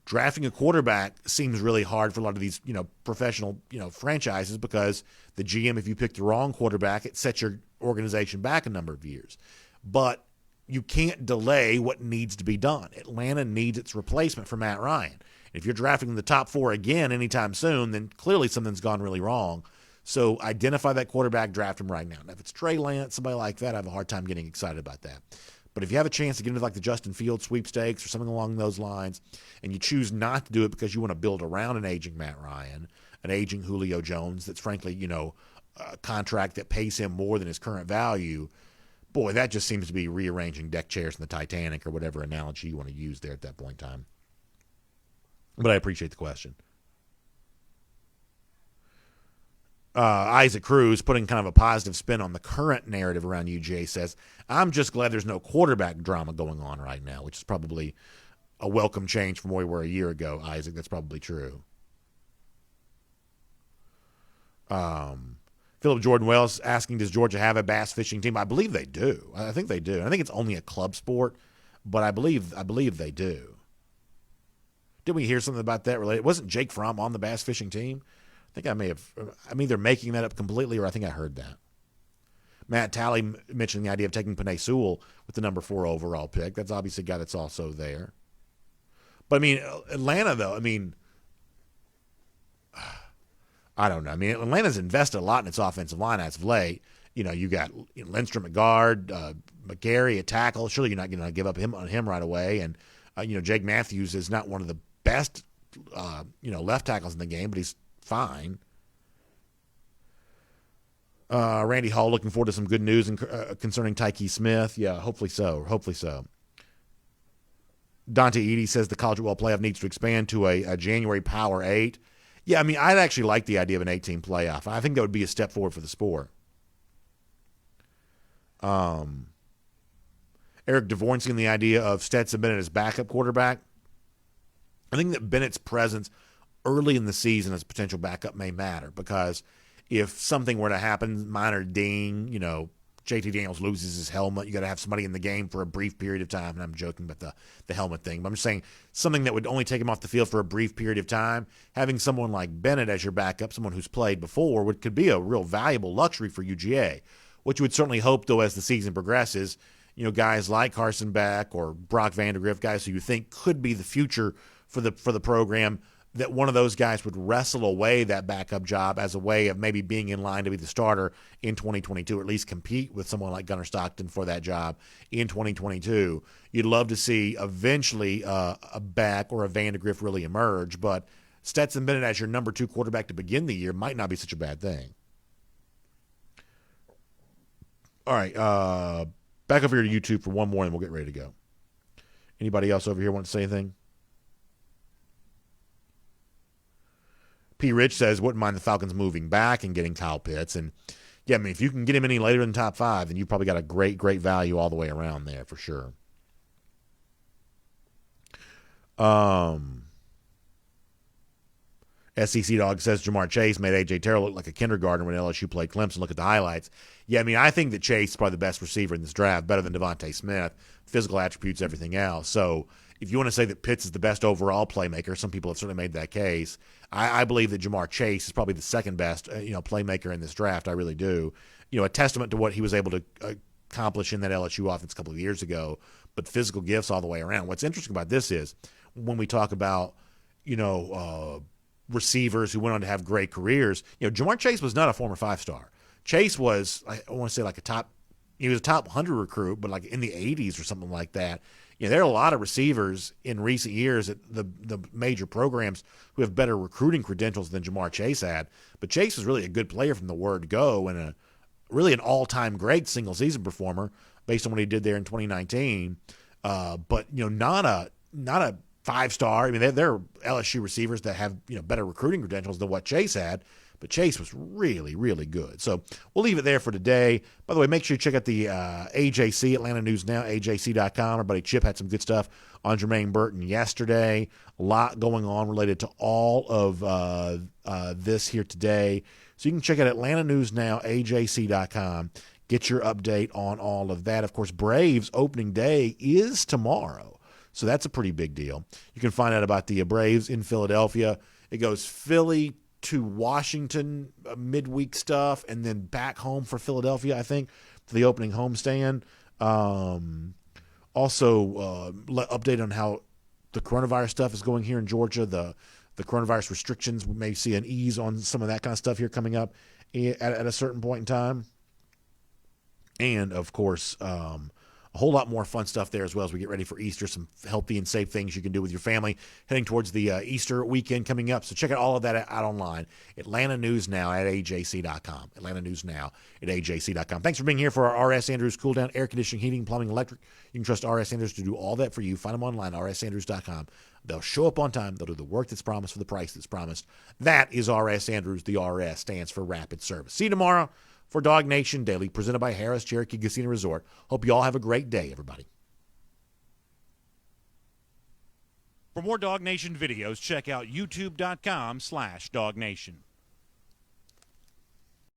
Drafting a quarterback seems really hard for a lot of these, professional, franchises because the GM, if you pick the wrong quarterback, it sets your organization back a number of years. But you can't delay what needs to be done. Atlanta needs its replacement for Matt Ryan. If you're drafting in the top 4 again anytime soon, then clearly something's gone really wrong. So identify that quarterback, draft him right now. Now, if it's Trey Lance, somebody like that, I have a hard time getting excited about that. But if you have a chance to get into like the Justin Fields sweepstakes or something along those lines, and you choose not to do it because you want to build around an aging Matt Ryan, an aging Julio Jones that's frankly, a contract that pays him more than his current value, boy, that just seems to be rearranging deck chairs in the Titanic or whatever analogy you want to use there at that point in time. But I appreciate the question. Isaac Cruz, putting kind of a positive spin on the current narrative around UGA, says, I'm just glad there's no quarterback drama going on right now, which is probably a welcome change from where we were a year ago, Isaac. That's probably true. Philip Jordan Wells asking, does Georgia have a bass fishing team? I believe they do. I think they do. I think it's only a club sport, but I believe they do. Did we hear something about that related? Wasn't Jake Fromm on the bass fishing team? I think I'm either making that up completely or I think I heard that. Matt Talley mentioned the idea of taking Penei Sewell with the number 4 overall pick. That's obviously a guy that's also there. But, Atlanta, though, I don't know. Atlanta's invested a lot in its offensive line as of late. You got Lindstrom at guard, McGarry at tackle. Surely you're not going to give up on him right away. And, Jake Matthews is not one of the best, left tackles in the game, but he's fine. Randy Hall looking forward to some good news concerning Tyke Smith. Yeah, hopefully so. Dante Edie says the college football playoff needs to expand to a January Power 8. Yeah, I mean, I'd actually like the idea of an 18 playoff. I think that would be a step forward for the sport. Eric Dvornstein, the idea of Stetson Bennett as backup quarterback. I think that Bennett's presence early in the season as a potential backup may matter, because if something were to happen, minor ding, JT Daniels loses his helmet, you got to have somebody in the game for a brief period of time. And I'm joking about the helmet thing, but I'm just saying something that would only take him off the field for a brief period of time. Having someone like Bennett as your backup, someone who's played before, could be a real valuable luxury for UGA. What you would certainly hope, though, as the season progresses, guys like Carson Beck or Brock Vandegrift, guys who you think could be the future for the program, that one of those guys would wrestle away that backup job as a way of maybe being in line to be the starter in 2022, or at least compete with someone like Gunnar Stockton for that job in 2022. You'd love to see eventually a Beck or a Vandegrift really emerge, but Stetson Bennett as your number 2 quarterback to begin the year might not be such a bad thing. All right, back over here to YouTube for one more, and we'll get ready to go. Anybody else over here want to say anything? P. Rich says, wouldn't mind the Falcons moving back and getting Kyle Pitts. And, yeah, I mean, if you can get him any later in the top 5, then you've probably got a great, great value all the way around there for sure. SEC Dog says Jamar Chase made A.J. Terrell look like a kindergartner when LSU played Clemson. Look at the highlights. Yeah, I mean, I think that Chase is probably the best receiver in this draft, better than Devontae Smith. Physical attributes, everything else. So if you want to say that Pitts is the best overall playmaker, some people have certainly made that case. I believe that Jamar Chase is probably the second best playmaker in this draft. I really do. A testament to what he was able to accomplish in that LSU offense a couple of years ago, but physical gifts all the way around. What's interesting about this is when we talk about, receivers who went on to have great careers, Jamar Chase was not a former 5-star. Chase was, I want to say, like he was a top 100 recruit, but like in the 80s or something like that. There are a lot of receivers in recent years at the major programs who have better recruiting credentials than Jamar Chase had. But Chase was really a good player from the word go, and really an all-time great single-season performer based on what he did there in 2019. But not a 5-star. I mean, there are LSU receivers that have better recruiting credentials than what Chase had. But Chase was really, really good. So we'll leave it there for today. By the way, make sure you check out the AJC, Atlanta News Now, AJC.com. Our buddy Chip had some good stuff on Jermaine Burton yesterday. A lot going on related to all of this here today. So you can check out Atlanta News Now, AJC.com. Get your update on all of that. Of course, Braves opening day is tomorrow. So that's a pretty big deal. You can find out about the Braves in Philadelphia. It goes Philly to Washington, midweek stuff, and then back home for Philadelphia, I think, for the opening homestand. Also, update on how the coronavirus stuff is going here in Georgia. The coronavirus restrictions, we may see an ease on some of that kind of stuff here coming up at a certain point in time. And, of course, a whole lot more fun stuff there as well as we get ready for Easter, some healthy and safe things you can do with your family heading towards the Easter weekend coming up. So check out all of that out online. Atlanta News Now at AJC.com. Atlanta News Now at AJC.com. Thanks for being here for our R.S. Andrews Cool Down, air conditioning, heating, plumbing, electric. You can trust R.S. Andrews to do all that for you. Find them online, rsandrews.com. They'll show up on time. They'll do the work that's promised for the price that's promised. That is R.S. Andrews. The R.S. stands for Rapid Service. See you tomorrow for DawgNation Daily, presented by Harris Cherokee Casino Resort. Hope you all have a great day, everybody. For more DawgNation videos, check out youtube.com/DawgNation.